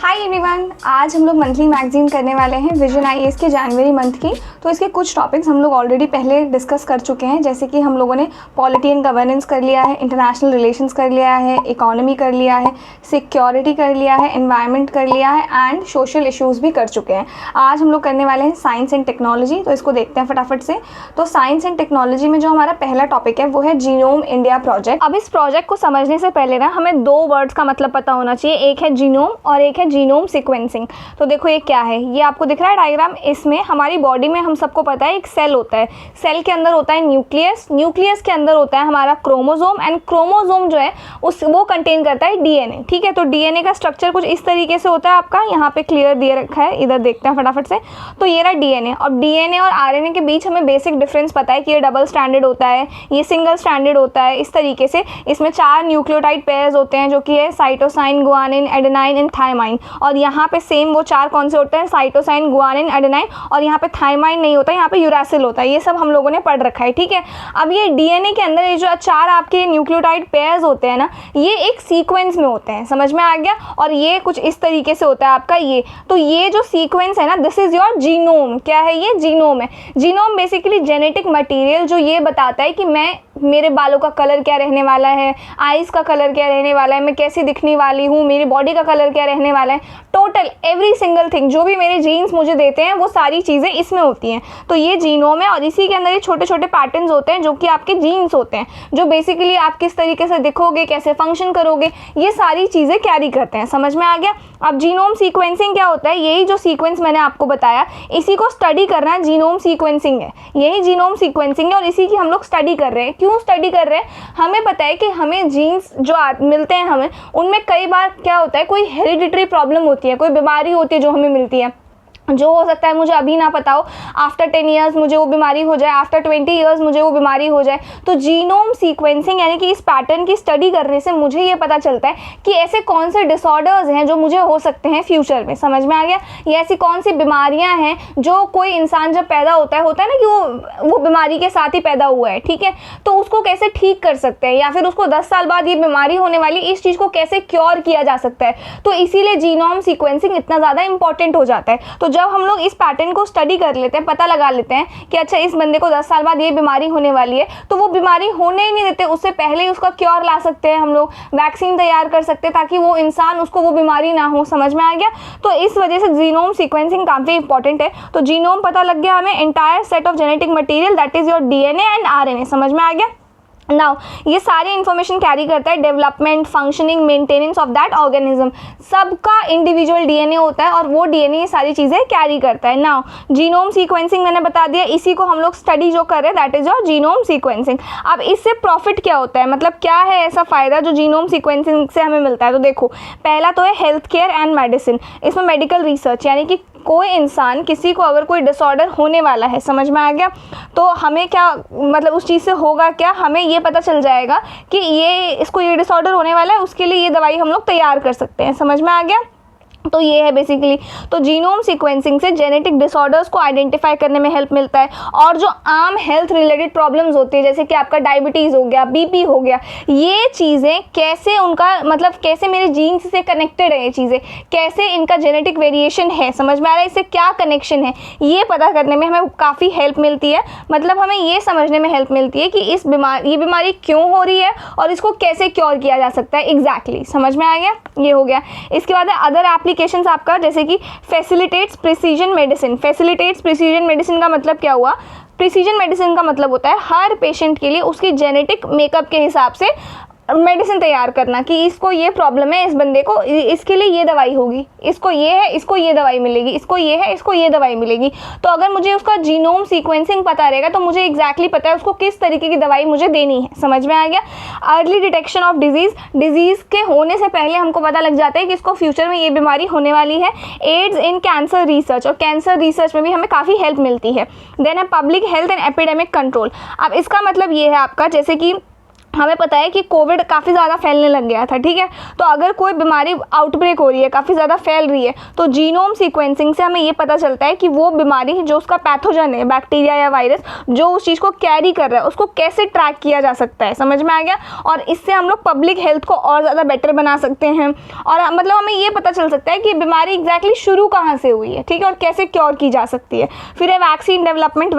Hi everyone, आज हम लोग मंथली मैगजीन करने वाले हैं विजन आईएएस के जनवरी मंथ की। तो इसके कुछ टॉपिक्स हम लोग ऑलरेडी पहले डिस्कस कर चुके हैं, जैसे कि हम लोगों ने पॉलिटी एंड गवर्नेंस कर लिया है, इंटरनेशनल रिलेशंस कर लिया है, इकोनॉमी कर लिया है, सिक्योरिटी कर लिया है, एनवायरनमेंट कर लिया है एंड सोशल इश्यूज़ भी कर चुके हैं। आज हम लोग करने वाले हैं साइंस एंड टेक्नोलॉजी। तो इसको देखते हैं फटाफट से। तो साइंस एंड टेक्नोलॉजी में जो हमारा पहला टॉपिक है वो है जीनोम इंडिया प्रोजेक्ट। अब इस प्रोजेक्ट को समझने से पहले ना हमें दो वर्ड्स का मतलब पता होना चाहिए, एक है जीनोम और एक है जीनोम सीक्वेंसिंग। तो देखो ये क्या है, ये आपको दिख रहा है डायग्राम। इसमें हमारी बॉडी में हम सबको पता है एक सेल होता है, सेल के अंदर होता है न्यूक्लियस, न्यूक्लियस के अंदर होता है हमारा क्रोमोसोम एंड क्रोमोसोम जो है वो कंटेन करता है डीएनए। ठीक है, तो डीएनए का स्ट्रक्चर कुछ इस तरीके से होता है आपका, यहाँ पे क्लियर दिए रखा है, इधर देखते हैं फटाफट से। तो ये रहा डीएनए। और डीएनए और आरएनए के बीच हमें बेसिक डिफरेंस पता है कि ये डबल स्ट्रैंडेड होता है, ये सिंगल स्ट्रैंडेड होता है। इस तरीके से इसमें 4 न्यूक्लियोटाइड पेयर्स होते हैं जो कि है cytosine, guanine, adenine and thymine. और यहाँ पे सेम वो 4 कौन से होते हैं, साइटोसाइन, गुआनिन, एडेनाइन, और यहाँ पे थायमाइन नहीं होता, यहाँ पे यूरासिल होता है। ये सब हम लोगों ने पढ़ रखा है। ठीक है, अब ये डीएनए के अंदर ये जो 4 आपके न्यूक्लियोटाइड पेयर्स होते हैं ना, ये एक सीक्वेंस में होते हैं, समझ में आ गया। और ये कुछ इस तरीके से होता है आपका ये। तो ये जो सीक्वेंस है ना, दिस इज योर जीनोम। क्या है ये? जीनोम है। जीनोम बेसिकली जेनेटिक मटेरियल जो ये बताता है कि मेरे बालों का कलर क्या रहने वाला है, आईज का कलर क्या रहने वाला है, मैं कैसी दिखने वाली हूँ, मेरी बॉडी का कलर क्या रहने वाला है, टोटल एवरी सिंगल थिंग जो भी मेरे जीन्स मुझे देते हैं वो सारी चीज़ें इसमें होती हैं। तो ये जीनोम है और इसी के अंदर ये छोटे छोटे पैटर्न्स होते हैं जो कि आपके जीन्स होते हैं, जो बेसिकली आप किस तरीके से दिखोगे, कैसे फंक्शन करोगे, ये सारी चीज़ें कैरी करते हैं। समझ में आ गया। अब जीनोम सीक्वेंसिंग क्या होता है? यही जो सीक्वेंस मैंने आपको बताया, इसी को स्टडी करना जीनोम सीक्वेंसिंग है। यही जीनोम सीक्वेंसिंग है और इसी की हम लोग स्टडी कर रहे हैं। क्यों स्टडी कर रहे हैं? हमें पता है कि हमें जीन्स जो मिलते हैं हमें, उनमें कई बार क्या होता है, कोई हेरिडिटरी प्रॉब्लम होती है, कोई बीमारी होती है जो हमें मिलती है, जो हो सकता है मुझे अभी ना पता हो, आफ्टर 10 ईयर्स मुझे वो बीमारी हो जाए, आफ्टर 20 ईयर्स मुझे वो बीमारी हो जाए। तो जीनोम सीक्वेंसिंग यानी कि इस पैटर्न की स्टडी करने से मुझे ये पता चलता है कि ऐसे कौन से डिसऑर्डर्स हैं जो मुझे हो सकते हैं फ्यूचर में। समझ में आ गया। ये ऐसी कौन सी बीमारियां हैं जो कोई इंसान जब पैदा होता है ना कि वो बीमारी के साथ ही पैदा हुआ है। ठीक है, तो उसको कैसे ठीक कर सकते हैं, या फिर उसको 10 साल बाद ये बीमारी होने वाली, इस चीज़ को कैसे क्योर किया जा सकता है। तो इसीलिए जीनोम सीक्वेंसिंग इतना ज़्यादा इंपॉर्टेंट हो जाता है। तो जब हम लोग इस पैटर्न को स्टडी कर लेते हैं, पता लगा लेते हैं कि अच्छा इस बंदे को 10 साल बाद ये बीमारी होने वाली है, तो वो बीमारी होने ही नहीं देते, उससे पहले ही उसका क्योर ला सकते हैं, हम लोग वैक्सीन तैयार कर सकते हैं ताकि वो इंसान, उसको वो बीमारी ना हो। समझ में आ गया। तो इस वजह से जीनोम सीक्वेंसिंग काफ़ी इंपॉर्टेंट है। तो जीनोम पता लग गया हमें, entire set of genetic material that is your DNA and RNA. समझ में आ गया। नाउ ये सारी इंफॉर्मेशन कैरी करता है development, functioning, maintenance of that organism. सबका इंडिविजुअल डीएनए होता है और वो डीएनए ये सारी चीज़ें कैरी करता है। नाउ जीनोम सीक्वेंसिंग मैंने बता दिया, इसी को हम लोग स्टडी जो कर रहे हैं that is your genome sequencing. अब इससे प्रॉफिट क्या होता है, मतलब क्या है ऐसा फ़ायदा जो जीनोम सीक्वेंसिंग से हमें मिलता है? तो देखो, पहला तो है हेल्थ केयर एंड मेडिसिन। इसमें मेडिकल रिसर्च यानी कि कोई इंसान, किसी को अगर कोई डिसऑर्डर होने वाला है, समझ में आ गया, तो हमें क्या मतलब उस चीज़ से होगा क्या, हमें ये पता चल जाएगा कि इसको ये डिसऑर्डर होने वाला है, उसके लिए ये दवाई हम लोग तैयार कर सकते हैं। समझ में आ गया। तो ये है बेसिकली। तो जीनोम सीक्वेंसिंग से जेनेटिक डिसऑर्डर्स को आइडेंटिफाई करने में हेल्प मिलता है। और जो आम हेल्थ रिलेटेड प्रॉब्लम्स होती है, जैसे कि आपका डायबिटीज़ हो गया, बीपी हो गया, ये चीज़ें कैसे उनका मतलब कैसे मेरे जीन्स से कनेक्टेड है, ये चीज़ें कैसे इनका जेनेटिक वेरिएशन है, समझ में आ रहा है, इससे क्या कनेक्शन है, ये पता करने में हमें काफ़ी हेल्प मिलती है। मतलब हमें ये समझने में हेल्प मिलती है कि ये बीमारी क्यों हो रही है और इसको कैसे क्योर किया जा सकता है। एग्जैक्टली समझ में आ गया। ये हो गया। इसके बाद अदर एप्लीकेशंस आपका, जैसे कि facilitates precision medicine. Facilitates precision medicine का मतलब क्या हुआ? प्रिसीजन मेडिसिन का मतलब होता है हर पेशेंट के लिए उसकी जेनेटिक मेकअप के हिसाब से मेडिसिन तैयार करना कि इसको ये प्रॉब्लम है, इस बंदे को इसके लिए ये दवाई होगी, इसको ये है, इसको ये दवाई मिलेगी, इसको ये है, इसको ये दवाई मिलेगी। तो अगर मुझे उसका जीनोम सीक्वेंसिंग पता रहेगा तो मुझे एग्जैक्टली पता है उसको किस तरीके की दवाई मुझे देनी है। समझ में आ गया। अर्ली डिटेक्शन ऑफ डिजीज़ के होने से पहले हमको पता लग जाता है कि इसको फ्यूचर में ये बीमारी होने वाली है। एड्स इन कैंसर रिसर्च, और कैंसर रिसर्च में भी हमें काफ़ी हेल्प मिलती है। देन है public health and epidemic control. अब इसका मतलब ये है आपका, जैसे कि हमें पता है कि कोविड काफ़ी ज़्यादा फैलने लग गया था, ठीक है। तो अगर कोई बीमारी आउटब्रेक हो रही है, काफ़ी ज़्यादा फैल रही है, तो जीनोम सीक्वेंसिंग से हमें ये पता चलता है कि वो बीमारी जो उसका पैथोजन है, बैक्टीरिया या वायरस जो उस चीज़ को कैरी कर रहा है, उसको कैसे ट्रैक किया जा सकता है। समझ में आ गया। और इससे हम लोग पब्लिक हेल्थ को और ज़्यादा बेटर बना सकते हैं, और मतलब हमें ये पता चल सकता है कि बीमारी एग्जैक्टली शुरू कहाँ से हुई है, ठीक है, और कैसे क्योर की जा सकती है। फिर है वैक्सीन डेवलपमेंट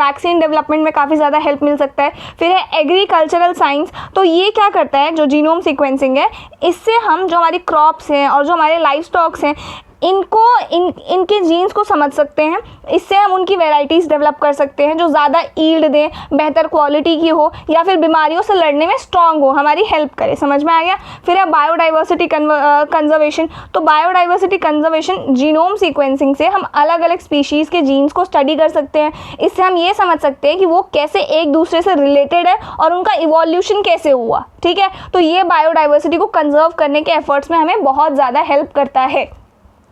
में काफ़ी ज़्यादा हेल्प मिल सकता है। फिर है एग्रीकल्चरल साइंस। तो ये क्या करता है, जो जीनोम सीक्वेंसिंग है, इससे हम जो हमारी क्रॉप्स हैं और जो हमारे लाइफ स्टॉक्स हैं, इनके जीन्स को समझ सकते हैं। इससे हम उनकी वैरायटीज़ डेवलप कर सकते हैं जो ज़्यादा ईल्ड दें, बेहतर क्वालिटी की हो, या फिर बीमारियों से लड़ने में स्ट्रांग हो, हमारी हेल्प करे। समझ में आ गया। फिर है बायोडाइवर्सिटी कंजर्वेशन। तो बायोडाइवर्सिटी कंजर्वेशन, जीनोम सीक्वेंसिंग से हम अलग अलग स्पीशीज़ के जीन्स को स्टडी कर सकते हैं। इससे हम ये समझ सकते हैं कि वो कैसे एक दूसरे से रिलेटेड है और उनका इवोल्यूशन कैसे हुआ, ठीक है। तो ये बायोडाइवर्सिटी को कंजर्व करने के एफर्ट्स में हमें बहुत ज़्यादा हेल्प करता है।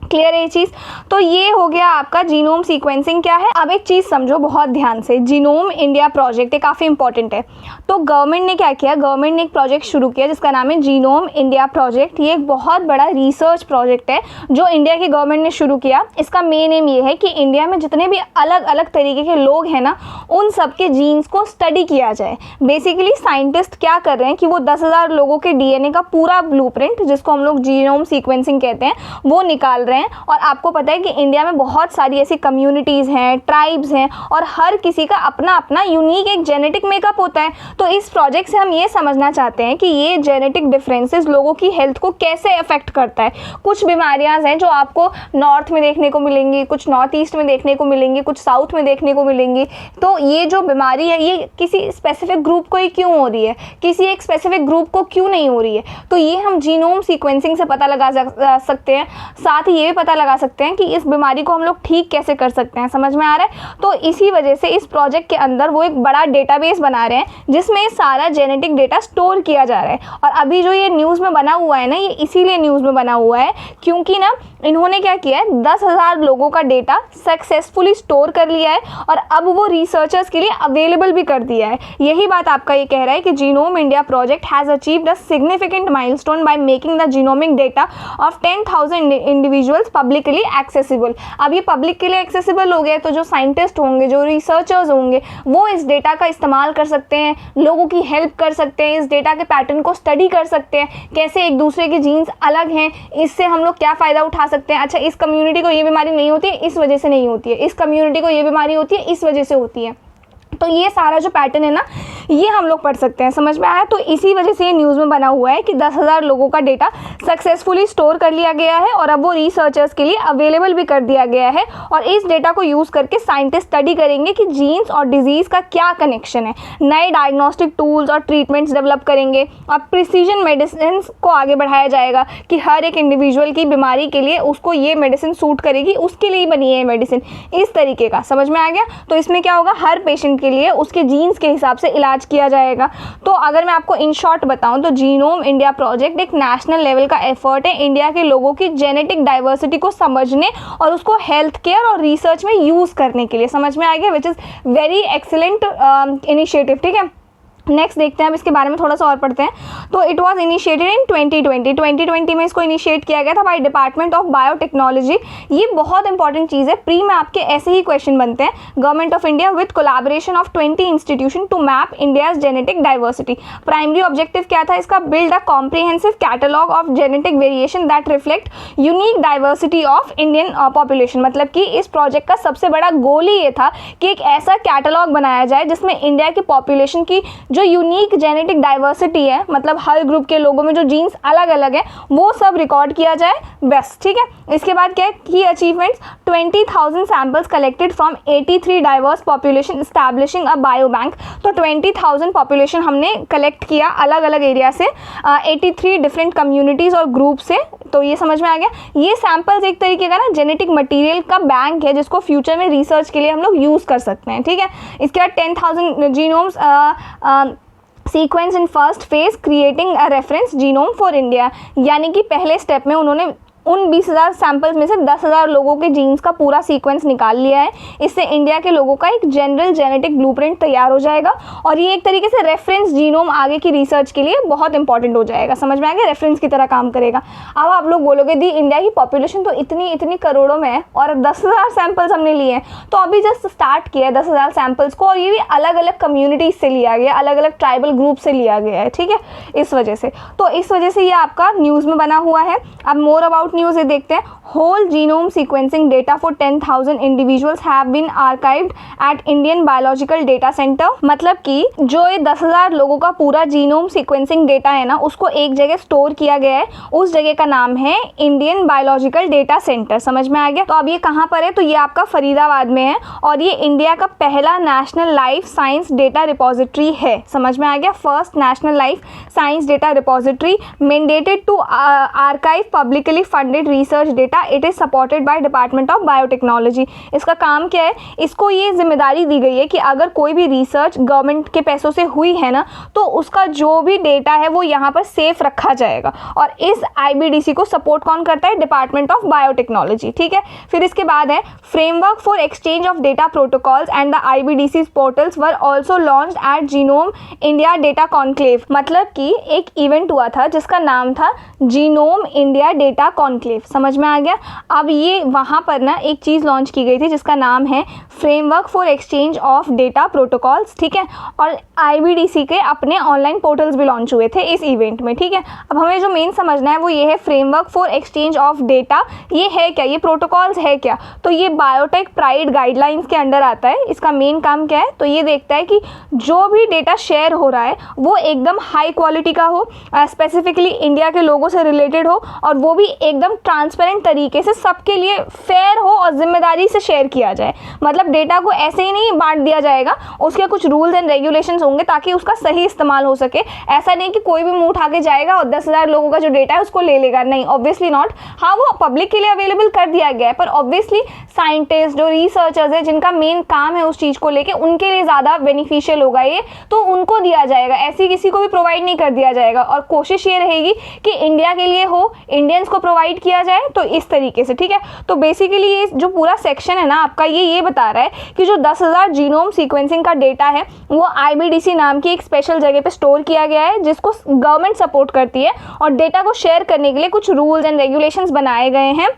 क्लियर है ये चीज़। तो ये हो गया आपका जीनोम सीक्वेंसिंग क्या है। अब एक चीज़ समझो बहुत ध्यान से, जीनोम इंडिया प्रोजेक्ट ये काफ़ी इंपॉर्टेंट है। तो गवर्नमेंट ने क्या किया, गवर्नमेंट ने एक प्रोजेक्ट शुरू किया जिसका नाम है जीनोम इंडिया प्रोजेक्ट। ये एक बहुत बड़ा रिसर्च प्रोजेक्ट है जो इंडिया की गवर्नमेंट ने शुरू किया। इसका मेन एम ये है कि इंडिया में जितने भी अलग अलग तरीके के लोग हैं ना, उन सब के जीन्स को स्टडी किया जाए। बेसिकली साइंटिस्ट क्या कर रहे हैं कि वो 10,000 लोगों के DNA का पूरा ब्लूप्रिंट, जिसको हम लोग जीनोम सीक्वेंसिंग कहते हैं, वो निकाल रहे हैं। और आपको पता है कि इंडिया में बहुत सारी ऐसी कम्युनिटीज़ हैं, ट्राइब्स हैं, और हर किसी का अपना अपना यूनिक एक जेनेटिक मेकअप होता है। तो इस प्रोजेक्ट से हम ये समझना चाहते हैं कि ये जेनेटिक डिफरेंसेस लोगों की हेल्थ को कैसे अफेक्ट करता है। कुछ बीमारियां हैं जो आपको नॉर्थ में देखने को मिलेंगी, कुछ नॉर्थ ईस्ट में देखने को मिलेंगी, कुछ साउथ में देखने को मिलेंगी। तो ये जो बीमारी है ये किसी स्पेसिफिक ग्रुप को ही क्यों हो रही है, किसी एक स्पेसिफिक ग्रुप को क्यों नहीं हो रही है, तो ये हम जीनोम सीक्वेंसिंग से पता लगा सकते हैं। साथ ही ये भी पता लगा सकते हैं कि इस बीमारी को हम लोग ठीक कैसे कर सकते हैं। समझ में आ रहा है। तो इसी वजह से इस प्रोजेक्ट के अंदर वो एक बड़ा डेटाबेस बना रहे हैं जिसमें सारा जेनेटिक डेटा स्टोर किया जा रहा है। और अभी जो ये न्यूज़ में बना हुआ है ना, ये इसीलिए न्यूज़ में बना हुआ है क्योंकि ना इन्होंने क्या किया है, 10,000 लोगों का डेटा सक्सेसफुली स्टोर कर लिया है और अब वो रिसर्चर्स के लिए अवेलेबल भी कर दिया है। यही बात आपका ये कह रहा है कि genome India project has achieved a significant milestone by making the genomic data of 10,000 individuals publicly accessible. अब ये पब्लिक के लिए एक्सेसिबल हो गया, तो जो साइंटिस्ट होंगे, जो रिसर्चर्स होंगे, वो इस डेटा का इस्तेमाल कर सकते हैं, लोगों की हेल्प कर सकते हैं, इस डेटा के पैटर्न को स्टडी कर सकते हैं, कैसे एक दूसरे के जीन्स अलग हैं, इससे हम लोग क्या फ़ायदा उठा सकते हैं। अच्छा, इस कम्युनिटी को ये बीमारी नहीं होती है, इस वजह से नहीं होती है, इस कम्युनिटी को ये बीमारी होती है, इस वजह से होती है। तो ये सारा जो पैटर्न है ना, ये हम लोग पढ़ सकते हैं। समझ में आया। तो इसी वजह से ये न्यूज़ में बना हुआ है कि 10,000 लोगों का डेटा सक्सेसफुली स्टोर कर लिया गया है और अब वो रिसर्चर्स के लिए अवेलेबल भी कर दिया गया है। और इस डेटा को यूज़ करके साइंटिस्ट स्टडी करेंगे कि जीन्स और डिजीज़ का क्या कनेक्शन है, नए डायग्नोस्टिक टूल्स और ट्रीटमेंट्स डेवलप करेंगे और प्रिसीजन मेडिसिन को आगे बढ़ाया जाएगा कि हर एक इंडिविजुअल की बीमारी के लिए उसको ये मेडिसिन सूट करेगी, उसके लिए बनी है मेडिसिन, इस तरीके का। समझ में आ गया। तो इसमें क्या होगा, हर पेशेंट के लिए उसके जीन्स के हिसाब से इलाज किया जाएगा। तो अगर मैं आपको इन शॉर्ट बताऊं तो जीनोम इंडिया प्रोजेक्ट एक नेशनल लेवल का एफर्ट है इंडिया के लोगों की जेनेटिक डाइवर्सिटी को समझने और उसको हेल्थ केयर और रिसर्च में यूज़ करने के लिए। समझ में आ गया, which is very excellent initiative. ठीक है, नेक्स्ट देखते हैं अब इसके बारे में थोड़ा सा और पढ़ते हैं। तो इट वाज इनिशिएटेड इन 2020 में इसको इनिशिएट किया गया था बाय डिपार्टमेंट ऑफ बायोटेक्नोलॉजी। ये बहुत इंपॉर्टेंट चीज़ है, प्री में आपके ऐसे ही क्वेश्चन बनते हैं। Government of India with collaboration of 20 institution to map India's genetic diversity. Primary objective क्या था इसका, build a comprehensive catalogue of genetic variation that reflect unique diversity of Indian population. मतलब कि इस प्रोजेक्ट का सबसे बड़ा गोल ही ये था कि एक ऐसा कैटलॉग बनाया जाए जिसमें इंडिया की पॉपुलेशन की जो यूनिक जेनेटिक डाइवर्सिटी है, मतलब हर ग्रुप के लोगों में जो जीन्स अलग अलग है, वो सब रिकॉर्ड किया जाए बस। ठीक है, इसके बाद क्या है, की achievements 20,000 samples collected from 83 diverse population establishing a bio bank. तो 20,000 पॉपुलेशन हमने कलेक्ट किया अलग अलग एरिया से, 83 डिफरेंट कम्युनिटीज़ और ग्रुप से। तो ये समझ में आ गया। ये सैंपल्स एक तरीके का ना जेनेटिक मटीरियल का बैंक है जिसको फ्यूचर में रिसर्च के लिए हम लोग यूज़ कर सकते हैं। ठीक है, इसके बाद 10,000 genomes sequence in first phase creating a reference genome for India. यानी कि पहले स्टेप में उन्होंने उन 20,000 सैंपल्स में से 10,000 लोगों के जीन्स का पूरा सीक्वेंस निकाल लिया है। इससे इंडिया के लोगों का एक जनरल जेनेटिक ब्लूप्रिंट तैयार हो जाएगा और ये एक तरीके से रेफरेंस जीनोम आगे की रिसर्च के लिए बहुत इंपॉर्टेंट हो जाएगा। समझ में आ गया, रेफरेंस की तरह काम करेगा। अब आप लोग बोलोगे दी इंडिया की पॉपुलेशन तो इतनी करोड़ों में है और 10,000 सैंपल्स हमने लिए हैं। तो अभी जस्ट स्टार्ट किया है 10,000 सैंपल्स को, और ये भी अलग अलग कम्युनिटीज से लिया गया, अलग अलग ट्राइबल ग्रुप से लिया गया है, ठीक है, इस वजह से। तो इस वजह से ये आपका न्यूज़ में बना हुआ है। अब मोर अबाउट न्यूज़ ये देखते हैं। Whole genome sequencing data for 10,000 individuals have been archived at Indian biological data centre. मतलब कि जो ये 10,000 लोगों का पूरा जीनोम सीक्वेंसिंग डेटा है ना, उसको एक जगह स्टोर किया गया है। उस जगह का नाम है इंडियन बायोलॉजिकल डेटा सेंटर। समझ में आ गया। तो अब ये कहाँ पर है, तो ये आपका फरीदाबाद में है और ये इंडिया का पहला national life science data repository है। समझ में आ गया, first national life science data repository mandated to archive publicly funded research data. It is supported by department of biotechnology. इसका काम क्या है, इसको ये जिम्मेदारी दी गई है कि अगर कोई भी रिसर्च गवर्नमेंट के पैसों से हुई है ना, तो उसका जो भी डेटा है वो यहाँ पर सेफ रखा जाएगा। और इस IBDC को सपोर्ट कौन करता है, डिपार्टमेंट ऑफ बायोटेक्नोलॉजी, ठीक है। फिर इसके बाद है framework for exchange of data protocols and the IBDC portals were also launched at genome India data conclave. मतलब कि एक इवेंट हुआ था जिसका नाम था जीनोम इंडिया डेटा कॉन्क्लेव। समझ में आ गया। अब ये वहाँ पर ना एक चीज़ लॉन्च की गई थी जिसका नाम है framework for exchange of data protocols, ठीक है। और IBDC के अपने ऑनलाइन पोर्टल्स भी लॉन्च हुए थे इस इवेंट में, ठीक है। अब हमें जो मेन समझना है वो ये है framework for exchange of data, ये है क्या, ये प्रोटोकॉल्स है क्या। तो ये बायोटेक प्राइड गाइडलाइंस के अंडर आता है। इसका मेन काम क्या है, तो ये देखता है कि जो भी डेटा शेयर हो रहा है वो एकदम हाई क्वालिटी का हो, स्पेसिफिकली इंडिया के लोगों से रिलेटेड हो, और वो भी एकदम ट्रांसपेरेंट तरीके से सबके लिए फेयर हो और जिम्मेदारी से शेयर किया जाए। मतलब डेटा को ऐसे ही नहीं बांट दिया जाएगा, उसके कुछ रूल्स एंड रेगुलेशंस होंगे ताकि उसका सही इस्तेमाल हो सके। ऐसा नहीं कि कोई भी मुंह उठा के जाएगा और 10,000 लोगों का जो डेटा है उसको ले लेगा, नहीं, ऑब्वियसली नॉट। हाँ, वो पब्लिक के लिए अवेलेबल कर दिया गया है, पर ऑब्वियसली साइंटिस्ट जो रिसर्चर्स है जिनका मेन काम है उस चीज़ को लेके, उनके लिए ज़्यादा बेनिफिशियल होगा ये, तो उनको दिया जाएगा। ऐसे किसी को भी प्रोवाइड नहीं कर दिया जाएगा। और कोशिश ये रहेगी कि इंडिया के लिए हो, इंडियंस को प्रोवाइड किया जाए, तो इस तरीके से, ठीक है। तो बेसिकली ये जो पूरा सेक्शन है ना आपका, ये बता रहा है कि जो 10,000 जीनोम सीक्वेंसिंग का डेटा है वो IBDC नाम की एक स्पेशल जगह पे स्टोर किया गया है जिसको गवर्नमेंट सपोर्ट करती है, और डेटा को शेयर करने के लिए कुछ रूल्स एंड रेगुलेशंस बनाए गए हैं,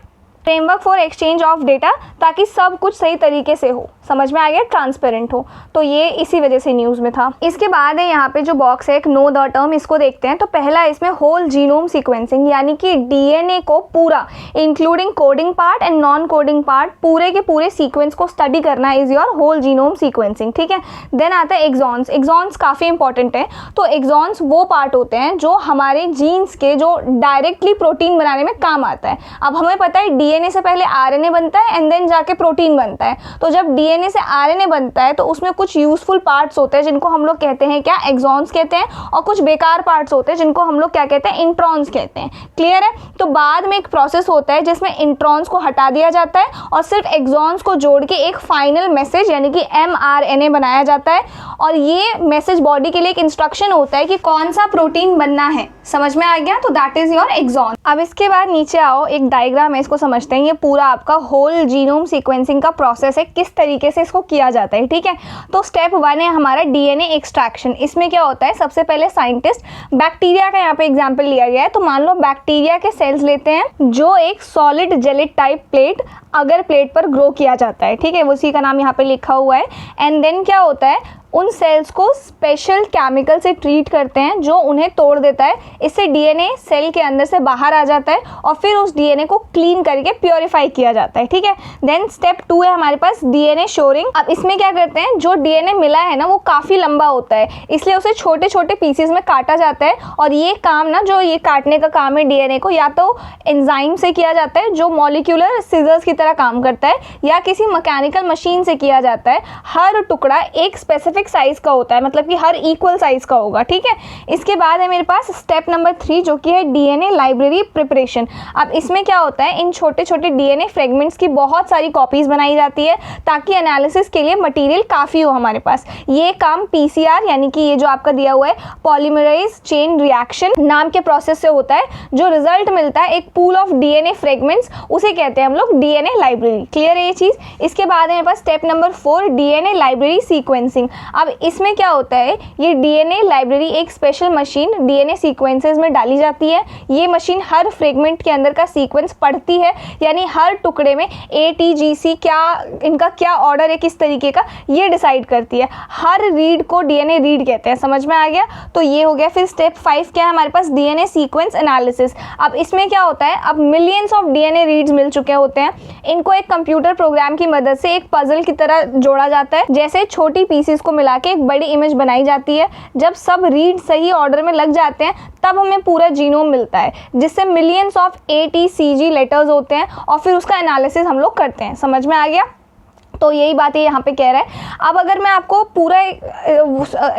framework for exchange of data, ताकि सब कुछ सही तरीके से हो। समझ में आ गया, ट्रांसपेरेंट हो। तो ये इसी वजह से न्यूज़ में था। इसके बाद है यहाँ पे जो बॉक्स है एक नो द टर्म, इसको देखते हैं। तो पहला इसमें होल जीनोम सीक्वेंसिंग, यानी कि DNA को पूरा including coding part and non coding part, पूरे के पूरे सीक्वेंस को स्टडी करना is your whole genome sequencing, ठीक है। देन आता है एक्सॉन्स। एक्सॉन्स काफ़ी इंपॉर्टेंट है। तो एक्सॉन्स वो पार्ट होते हैं जो हमारे जीन्स के जो डायरेक्टली प्रोटीन बनाने में काम आता है। अब हमें पता है DNA से पहले RNA बनता है एंड देन जाके प्रोटीन बनता है। तो जब DNA से RNA बनता है तो उसमें कुछ यूजफुल पार्ट्स होते हैं जिनको हम लोग कहते हैं क्या, एक्सॉन्स कहते हैं, और कुछ बेकार पार्ट्स होते हैं जिनको हम लोग क्या कहते हैं, इंट्रॉन्स कहते हैं। क्लियर है। तो बाद में एक प्रोसेस होता है जिसमें इंट्रॉन्स को हटा दिया जाता है और सिर्फ एक्सॉन्स को जोड़ के एक फाइनल मैसेज यानी कि mRNA बनाया जाता है, और ये मैसेज बॉडी के लिए एक इंस्ट्रक्शन होता है कि कौन सा प्रोटीन बनना है। समझ में आ गया। तो दैट इज योर एक्सॉन। अब इसके बाद नीचे आओ, एक डायग्राम है, इसको समझते हैं। ये पूरा आपका होल जीनोम सीक्वेंसिंग का प्रोसेस है, किस तरीके से इसको किया जाता है, ठीक है। तो स्टेप 1 है हमारा DNA एक्सट्रैक्शन। इसमें क्या होता है, सबसे पहले साइंटिस्ट बैक्टीरिया का यहाँ पे एग्जाम्पल लिया गया है। तो मान लो बैक्टीरिया के सेल्स लेते हैं जो एक सॉलिड जेलिड टाइप प्लेट, अगर प्लेट पर ग्रो किया जाता है, ठीक है, उसी का नाम यहाँ पे लिखा हुआ है। एंड देन क्या होता है, उन सेल्स को स्पेशल केमिकल से ट्रीट करते हैं जो उन्हें तोड़ देता है। इससे DNA सेल के अंदर से बाहर आ जाता है और फिर उस DNA को क्लीन करके प्योरीफाई किया जाता है, ठीक है। देन स्टेप 2 है हमारे पास DNA श्योरिंग। अब इसमें क्या करते हैं, जो DNA मिला है ना वो काफ़ी लंबा होता है, इसलिए उसे छोटे छोटे पीसेस में काटा जाता है। और ये काम ना, जो ये काटने का काम है DNA को, या तो एंजाइम से किया जाता है जो मॉलिक्यूलर सीजर्स की तरह काम करता है, या किसी मैकेनिकल मशीन से किया जाता है। हर टुकड़ा एक स्पेसिफिक स्पेसिफिक साइज का होता है, मतलब कि हर इक्वल साइज का होगा, ठीक है। इसके बाद है मेरे पास स्टेप नंबर 3 जो कि है डीएनए लाइब्रेरी प्रिपरेशन। अब इसमें क्या होता है, इन छोटे छोटे डीएनए फ्रेगमेंट्स की बहुत सारी कॉपीज बनाई जाती है ताकि एनालिसिस के लिए मटेरियल काफ़ी हो हमारे पास। ये काम पीसीआर यानी कि ये जो आपका दिया हुआ है पॉलीमराइज चेन रिएक्शन नाम के प्रोसेस से होता है। जो रिजल्ट मिलता है एक पूल ऑफ डीएनए फ्रेगमेंट्स, उसे कहते हैं हम लोग डीएनए लाइब्रेरी। क्लियर है ये चीज़। इसके बाद है मेरे पास step number 4 DNA library sequencing. अब इसमें क्या होता है, ये डीएनए लाइब्रेरी एक स्पेशल मशीन डीएनए सीक्वेंसेस में डाली जाती है। ये मशीन हर फ्रेगमेंट के अंदर का सीक्वेंस पढ़ती है, यानी हर टुकड़े में ATGC क्या इनका क्या ऑर्डर है किस तरीके का, ये डिसाइड करती है। हर रीड को डीएनए रीड कहते हैं। समझ में आ गया। तो ये हो गया। फिर स्टेप 5 क्या है हमारे पास, डीएनए सीक्वेंस एनालिसिस। अब इसमें क्या होता है, अब मिलियंस ऑफ डीएनए रीड्स मिल चुके होते हैं। इनको एक कंप्यूटर प्रोग्राम की मदद से एक पजल की तरह जोड़ा जाता है। जैसे छोटी पीसेस को मिला के एक बड़ी इमेज बनाई जाती है। जब सब रीड सही ऑर्डर में लग जाते हैं तब हमें पूरा जीनोम मिलता है, जिससे मिलियंस ऑफ ATCG लेटर्स होते हैं और फिर उसका एनालिसिस हम लोग करते हैं। समझ में आ गया। तो यही बात है यहाँ पे कह रहा है। अब अगर मैं आपको पूरा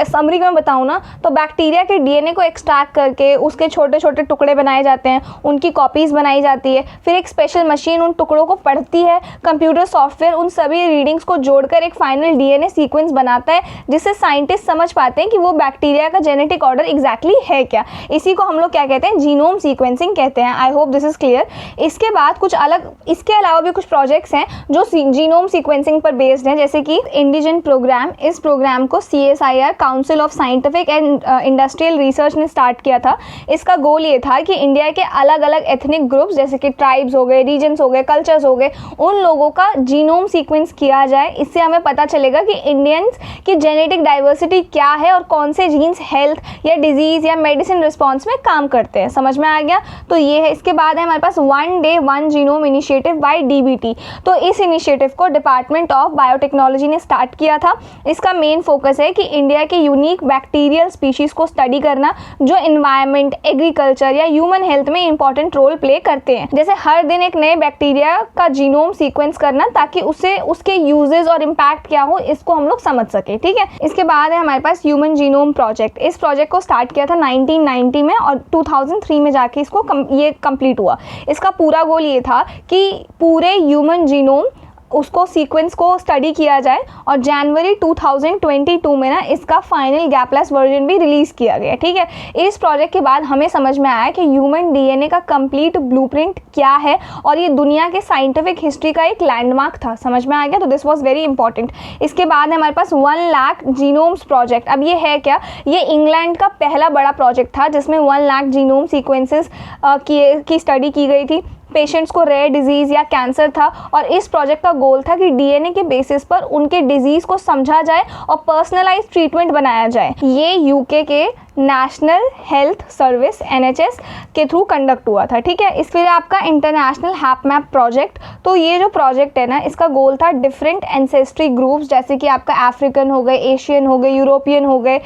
समरी में बताऊँ ना, तो बैक्टीरिया के डीएनए को एक्सट्रैक्ट करके उसके छोटे छोटे टुकड़े बनाए जाते हैं, उनकी कॉपीज़ बनाई जाती है। फिर एक स्पेशल मशीन उन टुकड़ों को पढ़ती है। कंप्यूटर सॉफ्टवेयर उन सभी रीडिंग्स को जोड़कर एक फाइनल डीएनए सीक्वेंस बनाता है, जिससे साइंटिस्ट समझ पाते हैं कि वो बैक्टीरिया का जेनेटिक ऑर्डर एग्जैक्टली है क्या। इसी को हम लोग क्या कहते हैं, जीनोम सीक्वेंसिंग कहते हैं। आई होप दिस इज क्लियर। इसके बाद कुछ अलग, इसके अलावा भी कुछ प्रोजेक्ट्स हैं जो जीनोम सीक्वेंसिंग पर बेस्ड हैं, जैसे कि इंडिजन प्रोग्राम। इस प्रोग्राम को CSIR council of scientific and industrial research ने स्टार्ट किया था। इसका गोल ये था कि इंडिया के अलग अलग एथनिक ग्रुप्स जैसे कि ट्राइब्स हो गए, रीजन्स हो गए, कल्चर्स हो गए, उन लोगों का जीनोम सीक्वेंस किया जाए। इससे हमें पता चलेगा कि इंडियंस की जेनेटिक डाइवर्सिटी क्या है और कौन से जीन्स हेल्थ या डिजीज या मेडिसिन रिस्पॉन्स में काम करते हैं। समझ में आ गया। तो ये है। इसके बाद है हमारे पास 1 Day 1 genome initiative by DBT। तो इस इनिशिएटिव को डिपार्टमेंट ऑफ बायोटेक्नोलॉजी ने स्टार्ट किया था। इसका मेन फोकस है कि इंडिया के यूनिक बैक्टीरियल स्पीशीज को स्टडी करना जो एनवायरनमेंट, एग्रीकल्चर या ह्यूमन हेल्थ में इंपॉर्टेंट रोल प्ले करते हैं। जैसे हर दिन एक नए बैक्टीरिया का जीनोम सीक्वेंस करना ताकि उसे उसके यूजेस और इम्पैक्ट क्या हो इसको हम लोग समझ सके। ठीक है। इसके बाद है हमारे पास ह्यूमन जीनोम प्रोजेक्ट। इस प्रोजेक्ट को स्टार्ट किया था 1990 में और 2003 में जाके इसको ये कंप्लीट हुआ। इसका पूरा गोल ये था कि पूरे ह्यूमन जीनोम उसको सीक्वेंस को स्टडी किया जाए और जनवरी 2022 में ना इसका फाइनल गैपलेस वर्जन भी रिलीज़ किया गया। ठीक है। इस प्रोजेक्ट के बाद हमें समझ में आया कि ह्यूमन डीएनए का कंप्लीट ब्लूप्रिंट क्या है और ये दुनिया के साइंटिफिक हिस्ट्री का एक लैंडमार्क था। समझ में आ गया। तो दिस वाज वेरी इंपॉर्टेंट। इसके बाद है हमारे पास 1 लाख जीनोम्स प्रोजेक्ट। अब ये है क्या, ये इंग्लैंड का पहला बड़ा प्रोजेक्ट था जिसमें 1 लाख जीनोम सीक्वेंसेस की स्टडी की गई थी। पेशेंट्स को रेयर डिजीज़ या कैंसर था और इस प्रोजेक्ट का गोल था कि डीएनए के बेसिस पर उनके डिजीज़ को समझा जाए और पर्सनलाइज ट्रीटमेंट बनाया जाए। ये यूके के नेशनल हेल्थ सर्विस NHS के थ्रू कंडक्ट हुआ था। ठीक है। इसके आपका इंटरनेशनल हैपमैप प्रोजेक्ट। तो ये जो प्रोजेक्ट है ना, इसका गोल था डिफरेंट एंसेस्ट्री ग्रुप्स जैसे कि आपका अफ्रीकन हो गए, एशियन हो गए, यूरोपियन हो गए,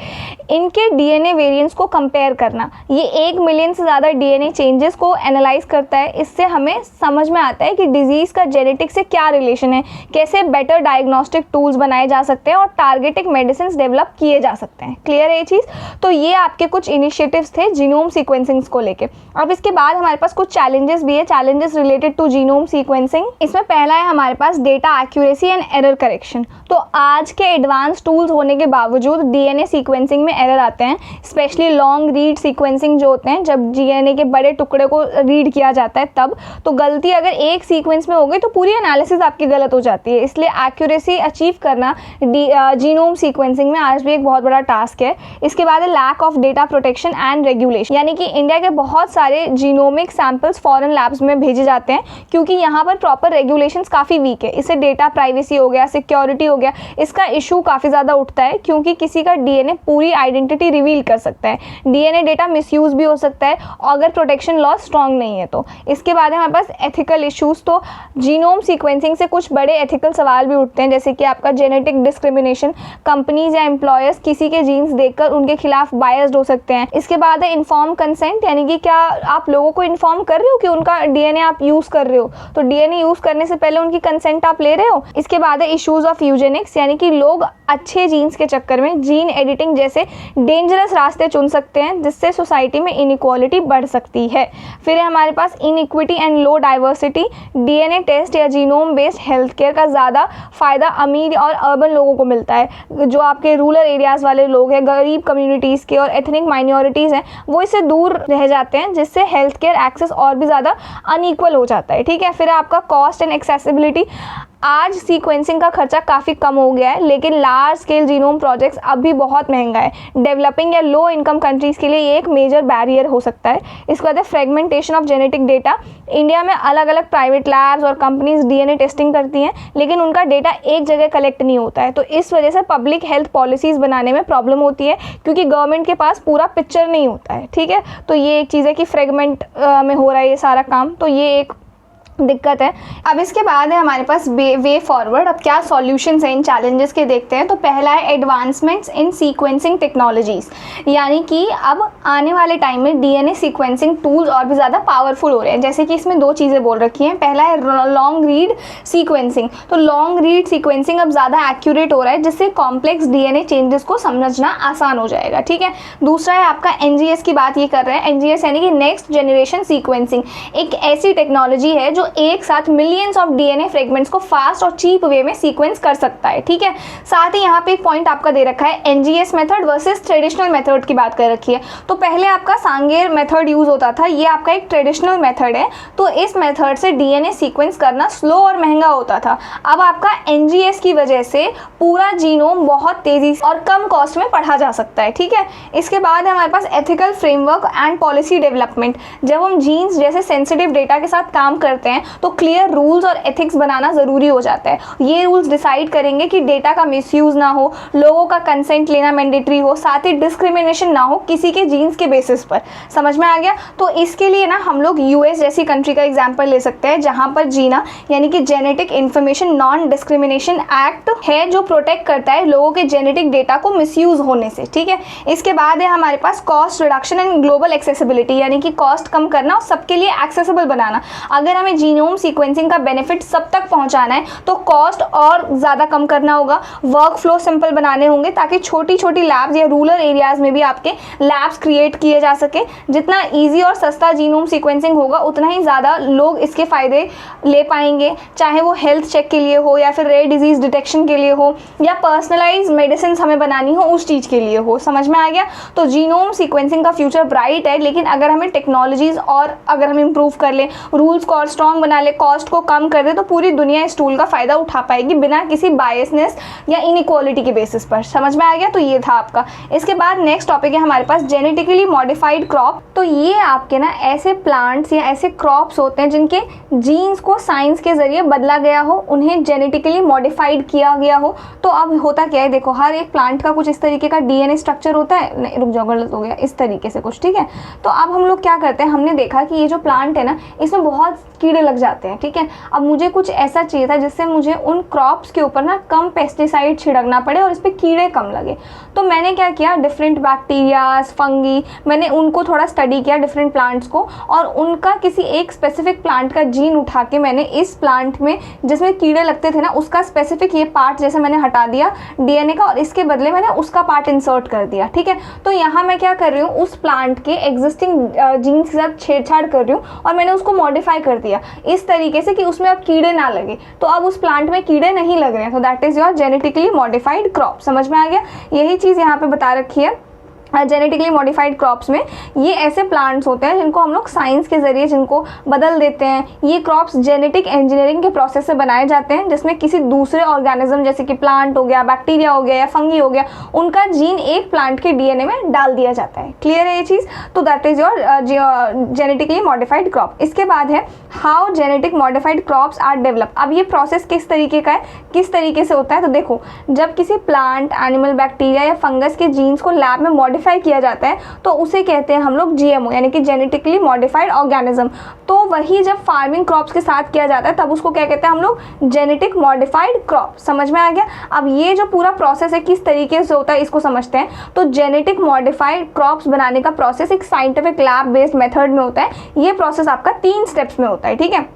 इनके डीएनए वेरिएंट्स को कंपेयर करना। ये 1 मिलियन से ज़्यादा डीएनए चेंजेस को एनालाइज करता है। इससे हमें समझ में आता है कि डिजीज़ का जेनेटिक से क्या रिलेशन है, कैसे बेटर डायग्नोस्टिक टूल्स बनाए जा सकते हैं और टारगेटिक मेडिसिन डेवलप किए जा सकते हैं। क्लियर है ये चीज़। तो ये आपके कुछ इनिशिएटिव्स थे जीनोम सीक्वेंसिंग को लेके। अब इसके बाद हमारे पास कुछ चैलेंजेस भी है, challenges related to genome sequencing. इसमें पहला है हमारे पास data accuracy and error correction. तो आज के एडवांस टूल्स होने के बावजूद डीएनए सीक्वेंसिंग में एरर आते हैं, स्पेशली लॉन्ग रीड सीक्वेंसिंग जो होते हैं, जब डीएनए के बड़े टुकड़े को रीड किया जाता है तब। तो गलती अगर एक सीक्वेंस में हो गई तो पूरी एनालिसिस आपकी गलत हो जाती है। इसलिए एक्यूरेसी अचीव करना जीनोम सीक्वेंसिंग में आज भी एक बहुत बड़ा टास्क है। इसके बाद है lack of data protection and regulation, यानी कि इंडिया के बहुत सारे जीनोमिक सैंपल्स फॉरेन लैब्स में भेजे जाते हैं क्योंकि यहाँ पर प्रॉपर रेगुलेशंस काफ़ी वीक है। इससे डेटा प्राइवेसी हो गया, सिक्योरिटी हो गया, इसका इशू काफ़ी ज़्यादा उठता है क्योंकि किसी का डीएनए पूरी आइडेंटिटी रिवील कर सकता है। डीएनए डेटा मिसयूज भी हो सकता है अगर प्रोटेक्शन लॉ स्ट्रॉन्ग नहीं है तो। इसके बाद हमारे पास एथिकल इश्यूज। तो जीनोम सीक्वेंसिंग से कुछ बड़े एथिकल सवाल भी उठते हैं, जैसे कि आपका जेनेटिक डिस्क्रिमिनेशन। कंपनीज या एम्प्लॉयर्स किसी के जीन्स देखकर उनके खिलाफ बायस बायस्ड हो सकते हैं। इसके बाद है इन्फॉर्म कंसेंट, यानी कि क्या आप लोगों को इन्फॉर्म कर रहे हो कि उनका डीएनए आप यूज़ कर रहे हो, तो डीएनए यूज़ करने से पहले उनकी कंसेंट आप ले रहे हो। इसके बाद है इश्यूज ऑफ यूजेनिक्स, यानी कि लोग अच्छे जीन्स के चक्कर में जीन एडिटिंग जैसे डेंजरस रास्ते चुन सकते हैं, जिससे सोसाइटी में इनइक्वालिटी बढ़ सकती है। फिर है हमारे पास inequity and low diversity, DNA test या जीनोम बेस्ड हेल्थ केयर का ज़्यादा फ़ायदा अमीर और अर्बन लोगों को मिलता है। जो आपके रूरल एरियाज़ वाले लोग हैं, गरीब कम्युनिटीज़ के और एथनिक माइनॉरिटीज़ हैं, वो इससे दूर रह जाते हैं, जिससे हेल्थ केयर एक्सेस और भी ज़्यादा अनइक्वल हो जाता है। ठीक है, फिर आपका कॉस्ट एंड एक्सेसिबिलिटी, आज सीक्वेंसिंग का खर्चा काफ़ी कम हो गया है, लेकिन लार्ज स्केल जीनोम प्रोजेक्ट्स अब भी बहुत महंगा है। डेवलपिंग या लो इनकम कंट्रीज़ के लिए ये एक मेजर बैरियर हो सकता है। इसके बाद है fragmentation of genetic data, India में अलग अलग प्राइवेट लैब्स और कंपनीज डीएनए टेस्टिंग करती हैं, लेकिन उनका डेटा एक जगह कलेक्ट नहीं होता है, तो इस वजह से पब्लिक हेल्थ पॉलिसीज़ बनाने में प्रॉब्लम होती है, क्योंकि गवर्नमेंट के पास पूरा पिक्चर नहीं होता है। ठीक है, तो ये एक चीज़ है कि फ्रेगमेंट में हो रहा है ये सारा काम, तो ये एक दिक्कत है। अब इसके बाद है हमारे पास वे फॉरवर्ड। अब क्या सॉल्यूशंस हैं इन चैलेंजेस के, देखते हैं। तो पहला है एडवांसमेंट्स इन सीक्वेंसिंग टेक्नोलॉजीज़, यानी कि अब आने वाले टाइम में डीएनए सीक्वेंसिंग टूल्स और भी ज़्यादा पावरफुल हो रहे हैं। जैसे कि इसमें दो चीज़ें बोल रखी हैं। पहला है लॉन्ग रीड सीक्वेंसिंग, तो लॉन्ग रीड सीक्वेंसिंग अब ज़्यादा एक्यूरेट हो रहा है, जिससे कॉम्प्लेक्स डीएनए चेंजेस को समझना आसान हो जाएगा। ठीक है, दूसरा है आपका एनजीएस की बात ये कर रहे हैं। एनजीएस यानी कि नेक्स्ट जनरेशन सीक्वेंसिंग, एक ऐसी टेक्नोलॉजी है जो एक साथ मिलियंस ऑफ डीएनए फ्रेगमेंट्स को फास्ट और चीप वे में सीक्वेंस कर सकता है। ठीक है, साथ ही यहाँ पे एक पॉइंट आपका दे रखा है, NGS method versus traditional method की बात कर रखी है। तो पहले आपका सांगेर मेथड यूज होता था, ये आपका एक ट्रेडिशनल मेथड है, तो इस मेथड से डीएनए सीक्वेंस करना स्लो और महंगा होता था। अब आपका एनजीएस की वजह से पूरा जीनोम बहुत तेजी से और कम कॉस्ट में पढ़ा जा सकता है। ठीक है, इसके बाद हमारे पास ethical framework and policy development. जब हम जीन्स जैसे सेंसिटिव डेटा के साथ काम करते हैं, तो क्लियर रूल्स और एथिक्स बनाना ज़रूरी हो जाता है। ये रूल्स डिसाइड करेंगे कि डेटा का मिसयूज़ ना हो, लोगों का कंसेंट लेना मैंडेटरी हो, साथ ही डिस्क्रिमिनेशन ना हो किसी के जीन्स के बेसिस पर। समझ में आ गया? तो इसके लिए ना हम लोग यूएस जैसी कंट्री का एग्जाम्पल ले सकते हैं, जहाँ पर जीना यानी कि genetic information non discrimination act है, जो प्रोटेक्ट करता है लोगों के जेनेटिक डेटा को मिसयूज़ होने से। ठीक है, इसके बाद है हमारे पास cost reduction and global accessibility, यानी कि कॉस्ट कम करना और सबके लिए एक्सेसिबल बनाना। अगर हमें जीनोम सीक्वेंसिंग का बेनिफिट सब तक पहुंचाना है, तो कॉस्ट और ज़्यादा कम करना होगा, वर्क फ्लो सिंपल बनाने होंगे, ताकि छोटी छोटी लैब्स या रूरल एरियाज़ में भी आपके लैब्स क्रिएट किए जा सके। जितना ईजी और सस्ता जीनोम सीक्वेंसिंग होगा, उतना ही ज़्यादा लोग इसके फ़ायदे ले पाएंगे, चाहे वो हेल्थ चेक के लिए हो, या फिर रेयर डिजीज़ डिटेक्शन के लिए हो, या पर्सनलाइज मेडिसिन हमें बनानी हो उस चीज़ के लिए हो। समझ में आ गया? तो जीनोम सीक्वेंसिंग का फ्यूचर ब्राइट है, लेकिन अगर हमें टेक्नोलॉजीज़ और अगर हम इम्प्रूव कर लें, रूल्स को और स्ट्रॉन्ग बना ले, कॉस्ट को कम कर दे, तो पूरी दुनिया इस टूल का फ़ायदा उठा पाएगी बिना किसी बायसनेस या इनइक्वालिटी के बेसिस पर। समझ में आ गया? तो ये था आपका। इसके बाद नेक्स्ट टॉपिक है हमारे पास जेनेटिकली मॉडिफाइड क्रॉप। तो ये आपके ना ऐसे प्लांट्स या ऐसे क्रॉप्स होते हैं जिनके जीन्स को साइंस के ज़रिए बदला गया हो, उन्हें जेनेटिकली मॉडिफाइड किया गया हो। तो अब होता क्या है, देखो, हर एक प्लांट का कुछ इस तरीके का डीएनए स्ट्रक्चर होता है। नहीं, रुक जाओ, गलत हो गया, इस तरीके से कुछ। ठीक है, तो अब हम लोग क्या करते हैं, हमने देखा कि ये जो प्लांट है ना, इसमें बहुत कीड़े लग जाते हैं। ठीक है, अब मुझे कुछ ऐसा चाहिए था जिससे मुझे उन क्रॉप्स के ऊपर ना कम पेस्टिसाइड छिड़कना पड़े और इस पर कीड़े कम लगे। तो मैंने क्या किया, डिफरेंट बैक्टीरियाज, फंगी, मैंने उनको थोड़ा स्टडी किया, डिफरेंट प्लांट्स को, और उनका किसी एक स्पेसिफिक प्लांट का जीन उठा के मैंने इस प्लांट में जिसमें कीड़े लगते थे ना, उसका स्पेसिफिक ये पार्ट जैसे मैंने हटा दिया डीएनए का, और इसके बदले मैंने उसका पार्ट इंसर्ट कर दिया। ठीक है, तो यहाँ मैं क्या कर रही हूँ, उस प्लांट के एग्जिस्टिंग जीन्स के साथ छेड़छाड़ कर रही हूँ और मैंने उसको मॉडिफाई कर दिया इस तरीके से कि उसमें अब कीड़े ना लगे। तो अब उस प्लांट में कीड़े नहीं लग रहे हैं, तो that is your genetically modified crop. समझ में आ गया? यही चीज़ यहाँ पे बता रखी है। जेनेटिकली मॉडिफाइड क्रॉप्स में ये ऐसे प्लांट्स होते हैं जिनको हम लोग साइंस के ज़रिए जिनको बदल देते हैं। ये क्रॉप्स जेनेटिक इंजीनियरिंग के प्रोसेस से बनाए जाते हैं, जिसमें किसी दूसरे ऑर्गेनिज्म जैसे कि प्लांट हो गया, बैक्टीरिया हो गया या फंगी हो गया, उनका जीन एक प्लांट के डीएनए में डाल दिया जाता है। क्लियर है ये चीज़? तो that is your genetically modified crop. इसके बाद है how genetic modified crops are develop. अब ये प्रोसेस किस तरीके का है, किस तरीके से होता है, तो देखो, जब किसी प्लांट, एनिमल, बैक्टीरिया या फंगस के जीन्स को लैब में मॉडिफाई मॉडिफाई किया जाता है तो उसे कहते हैं हम लोग जीएमओ, यानी कि जेनेटिकली मॉडिफाइड ऑर्गेनिज्म। तो वही जब फार्मिंग क्रॉप्स के साथ किया जाता है तब उसको क्या कहते हैं हम लोग, जेनेटिक मॉडिफाइड क्रॉप। समझ में आ गया। अब ये जो पूरा प्रोसेस है किस तरीके से होता है इसको समझते हैं। तो जेनेटिक मॉडिफाइड क्रॉप्स बनाने का प्रोसेस एक साइंटिफिक लैब बेस्ड मेथड में होता है। ये प्रोसेस आपका 3 स्टेप्स में होता है, ठीक है।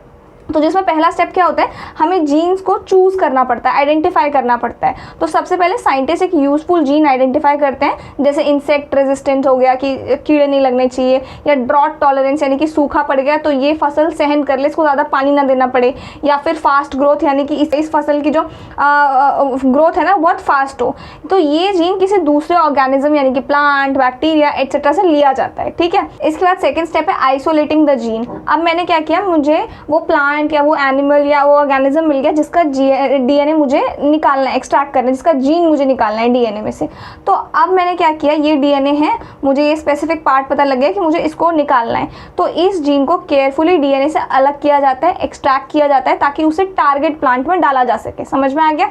तो जिसमें पहला स्टेप क्या होता है, हमें जीन्स को चूज करना पड़ता है, आइडेंटिफाई करना पड़ता है। तो सबसे पहले साइंटिस्ट एक यूजफुल जीन आइडेंटिफाई करते हैं, जैसे इंसेक्ट रेजिस्टेंस हो गया कि कीड़े नहीं लगने चाहिए, या ड्रॉट टॉलरेंस यानी कि सूखा पड़ गया तो ये फसल सहन कर ले, इसको ज़्यादा पानी ना देना पड़े, या फिर फास्ट ग्रोथ यानी कि इस फसल की जो ग्रोथ है ना बहुत फास्ट हो। तो ये जीन किसी दूसरे ऑर्गेनिज्म यानी कि प्लांट, बैक्टीरिया एटसेट्रा से लिया जाता है, ठीक है। इसके बाद सेकेंड स्टेप है आइसोलेटिंग द जीन। अब मैंने क्या किया, मुझे वो प्लांट या वो एनिमल या वो ऑर्गेनिज्म मिल गया जिसका डीएनए मुझे निकालना है, एक्सट्रैक्ट करना है, जिसका जीन मुझे निकालना है डीएनए में से। तो अब मैंने क्या किया, ये डीएनए है, मुझे ये स्पेसिफिक पार्ट पता लग गया कि मुझे इसको निकालना है। तो इस जीन को केयरफुली डीएनए से अलग किया जाता है, एक्सट्रैक्ट किया जाता है ताकि उसे टारगेट प्लांट में डाला जा सके। समझ में आ गया।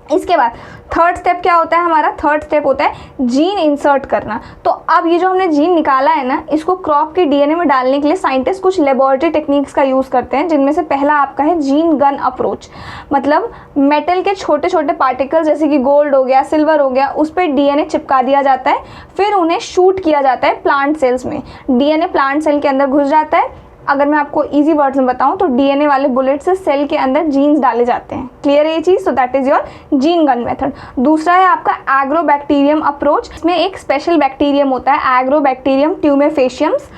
इसके बाद थर्ड स्टेप क्या होता है हमारा, थर्ड स्टेप होता है जीन इंसर्ट करना। तो अब ये जो हमने जीन निकाला है ना, इसको क्रॉप के डीएनए में डालने के लिए साइंटिस्ट कुछ लेबोरेटरी टेक्निक्स का यूज़ करते हैं, जिनमें से पहला आपका है जीन गन अप्रोच। मतलब मेटल के छोटे छोटे पार्टिकल्स जैसे कि गोल्ड हो गया, सिल्वर हो गया, उस पर डीएनए चिपका दिया जाता है, फिर उन्हें शूट किया जाता है प्लांट सेल्स में। डीएनए प्लांट सेल के अंदर घुस जाता है। अगर मैं आपको इजी वर्ड्स में बताऊं तो डीएनए वाले बुलेट से सेल के अंदर जीन्स डाले जाते हैं। क्लियर है ये चीज़। So that is your gene gun method. दूसरा है आपका एग्रोबैक्टीरियम अप्रोच। इसमें एक स्पेशल बैक्टीरियम होता है, एग्रोबैक्टीरियम ट्यूमेफेशियम्स।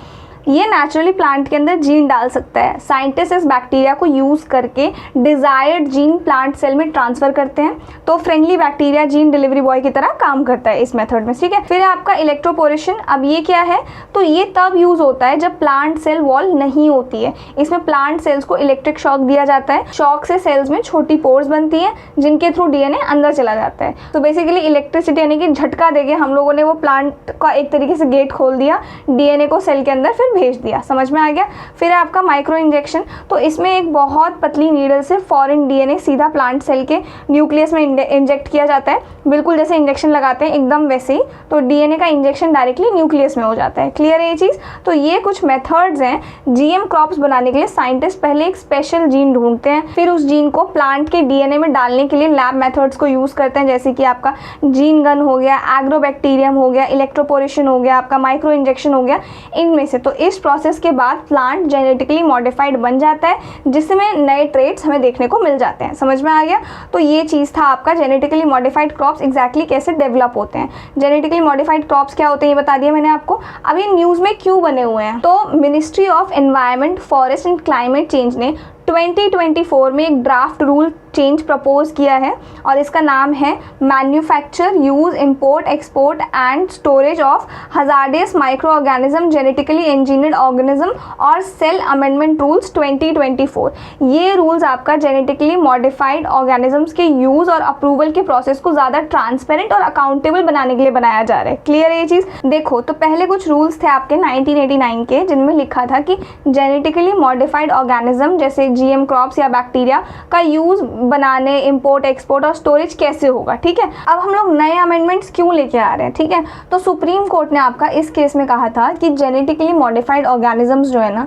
ये नेचुरली प्लांट के अंदर जीन डाल सकता है। साइंटिस्ट इस बैक्टीरिया को यूज़ करके डिज़ायर्ड जीन प्लांट सेल में ट्रांसफ़र करते हैं। तो friendly bacteria gene delivery boy की तरह काम करता है इस मेथड में, ठीक है। फिर आपका इलेक्ट्रोपोरेशन। अब ये क्या है, तो ये तब यूज़ होता है जब प्लांट सेल वॉल नहीं होती है। इसमें प्लांट सेल्स को इलेक्ट्रिक शॉक दिया जाता है। शॉक से सेल्स में छोटी पोर्स बनती हैं जिनके थ्रू डीएनए अंदर चला जाता है। तो बेसिकली इलेक्ट्रिसिटी यानी कि झटका देके हम लोगों ने वो प्लांट का एक तरीके से गेट खोल दिया, डीएनए को सेल के अंदर फिर भेज दिया। समझ में आ गया। फिर है आपका माइक्रो इंजेक्शन। तो इसमें एक बहुत पतली नीडल से फॉरेन डीएनए सीधा प्लांट सेल के न्यूक्लियस में इंजेक्ट किया जाता है, बिल्कुल जैसे इंजेक्शन लगाते हैं एकदम वैसे ही। तो डीएनए का इंजेक्शन डायरेक्टली न्यूक्लियस में हो जाता है। क्लियर है ये चीज़। तो ये कुछ मेथड्स हैं जीएम क्रॉप्स बनाने के लिए। साइंटिस्ट पहले एक स्पेशल जीन ढूंढते हैं, फिर उस जीन को प्लांट के डीएनए में डालने के लिए लैब मेथड्स को यूज़ करते हैं, जैसे कि आपका जीन गन हो गया, एग्रोबैक्टीरियम हो गया, इलेक्ट्रोपोरेशन हो गया, आपका माइक्रो इंजेक्शन हो गया, इनमें से। तो इस प्रोसेस के बाद प्लांट जेनेटिकली मॉडिफाइड बन जाता है, जिसमें नए ट्रेट्स हमें देखने को मिल जाते हैं। समझ में आ गया। तो ये चीज़ था आपका जेनेटिकली मॉडिफाइड क्रॉप्स एग्जैक्टली कैसे डेवलप होते हैं। जेनेटिकली मॉडिफाइड क्रॉप्स क्या होते हैं ये बता दिया मैंने आपको। अब ये न्यूज़ में क्यों बने हुए हैं, तो ministry of environment, forest and climate change ने 2024 में एक ड्राफ्ट रूल चेंज प्रपोज किया है और इसका नाम है manufacture, use, import, export and storage of hazardous micro organism, genetically engineered organism और सेल अमेंडमेंट रूल्स 2024। ये रूल्स आपका जेनेटिकली मॉडिफाइड ऑर्गेनिजम्स के यूज और अप्रूवल के प्रोसेस को ज़्यादा ट्रांसपेरेंट और अकाउंटेबल बनाने के लिए बनाया जा रहा है। क्लियर है ये चीज़। देखो तो पहले कुछ रूल्स थे आपके 1989 के, जिनमें लिखा था कि जेनेटिकली मॉडिफाइड ऑर्गेनिज्म जैसे जीएम क्रॉप्स या बैक्टीरिया का यूज़ बनाने, इंपोर्ट, एक्सपोर्ट और स्टोरेज कैसे होगा, ठीक है। अब हम लोग नए अमेंडमेंट्स क्यों लेके आ रहे हैं, ठीक है। तो सुप्रीम कोर्ट ने आपका इस केस में कहा था कि जेनेटिकली मॉडिफाइड ऑर्गेनिजम्स जो है ना,